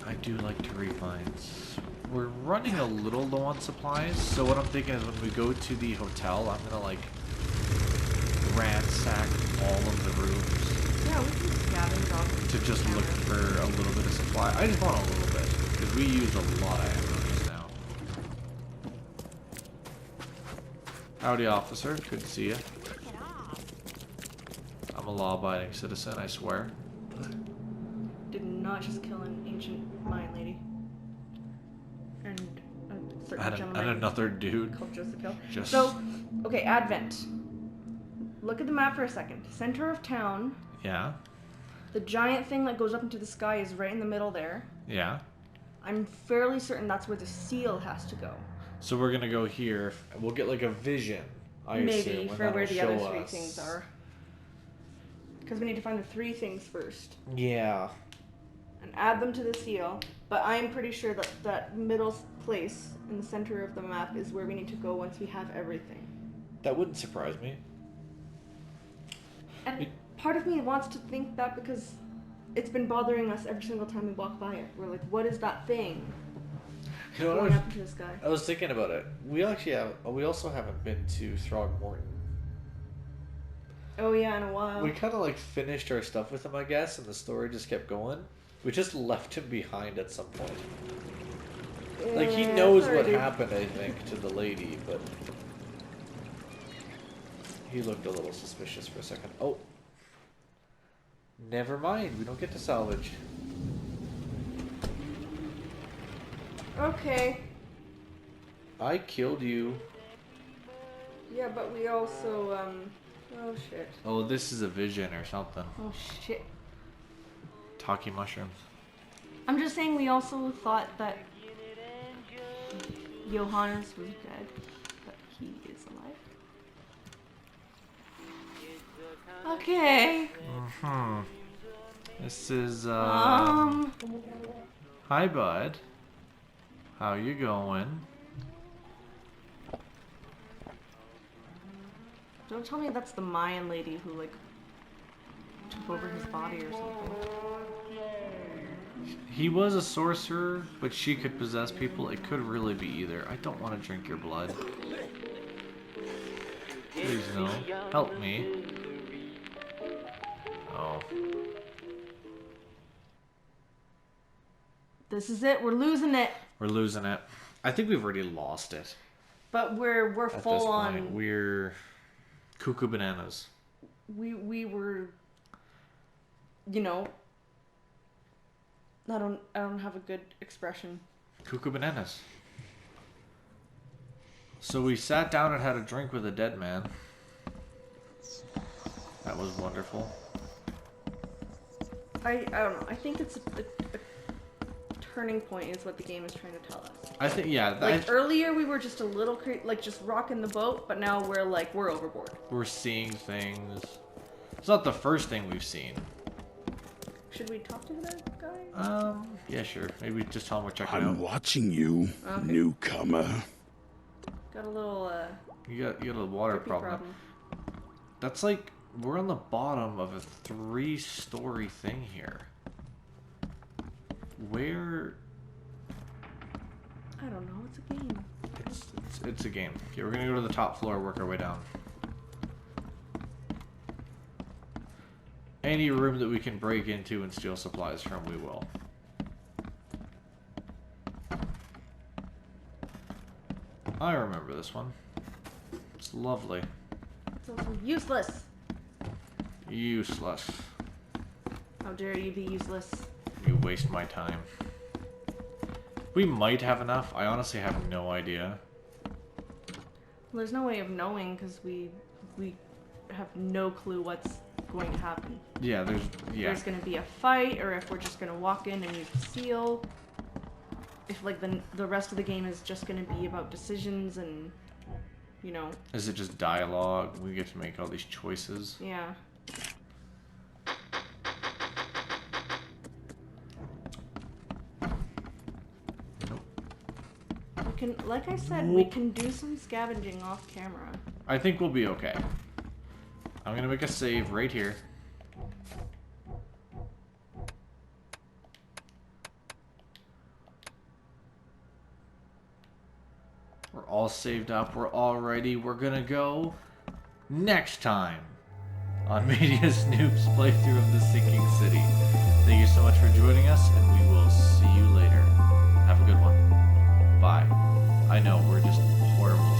I do like to read minds. We're running a little low on supplies, so what I'm thinking is when we go to the hotel, I'm gonna like ransack all of the rooms Yeah, we can scavenge off. to just look for a little bit of supply. I just want a little bit, because we used a lot of ammo just now. Howdy, officer. Good to see you. I'm a law-abiding citizen, I swear. Did not just kill an ancient Mayan lady. And a certain gentleman And another dude. called Joseph Hill. Just... So, okay, Advent. Look at the map for a second. Center of town. Yeah. The giant thing that goes up into the sky is right in the middle there. Yeah. I'm fairly certain that's where the seal has to go. So we're gonna go here. We'll get like a vision, I assume, Maybe and for where the that'll other show 3 us. things are. Because we need to find the 3 things first. Yeah. And add them to the seal. But I'm pretty sure that that middle place in the center of the map is where we need to go once we have everything. That wouldn't surprise me. And part of me wants to think that because it's been bothering us every single time we walk by it. We're like, what is that thing You know what? going up into the sky? I was thinking about it. We also haven't been to Throgmorton. Oh yeah, in a while. We kind of like finished our stuff with him, I guess, and the story just kept going. We just left him behind at some point. Like he knows sorry, what dude. happened, I think, to the lady, but he looked a little suspicious for a second. Oh, never mind. We don't get to salvage. Okay. I killed you. Yeah, but we also, oh shit. Oh, this is a vision or something. Oh shit. Talkie mushrooms. I'm just saying we also thought that Johannes was dead, but he is alive. Okay. Hmm. This is, Um, Hi, bud. How you going? don't tell me that's the Mayan lady who, like, took over his body or something. He was a sorcerer, but she could possess people. It could really be either. I don't want to drink your blood. Please no. Help me. Oh. This is it. We're losing it. We're losing it. I think we've already lost it. But we're At this full point, on. we're cuckoo bananas. We were, you know. I don't have a good expression. Cuckoo bananas. So we sat down and had a drink with a dead man. That was wonderful. I don't know. I think it's a turning point is what the game is trying to tell us. I think, yeah. Like earlier we were just a little like just rocking the boat, but now we're overboard. We're seeing things. It's not the first thing we've seen. Should we talk to that guy? Yeah, sure. Maybe just tell him we're checking I'm out. watching you, Okay. newcomer. Got a little You got a water drippy problem. That's like we're on the bottom of a 3-story thing here. Where? I don't know. It's a game. It's a game. Okay, we're gonna go to the top floor, work our way down. Any room that we can break into and steal supplies from, we will. I remember this one. It's lovely. It's also useless. Useless. How dare you be useless? You waste my time. We might have enough. I honestly have no idea. Well, there's no way of knowing because we have no clue what's going to happen. Yeah, There's going to be a fight, or if we're just going to walk in and use the seal. If like the rest of the game is just going to be about decisions and, you know. Is it just dialogue? We get to make all these choices. Yeah. We can, like I said, we can do some scavenging off camera. I think we'll be okay. I'm gonna make a save right here. We're all saved up. We're all ready. We're gonna go next time on Mediasnoop's playthrough of The Sinking City. Thank you so much for joining us, and we will see you later. Have a good one. Bye. I know, we're just horrible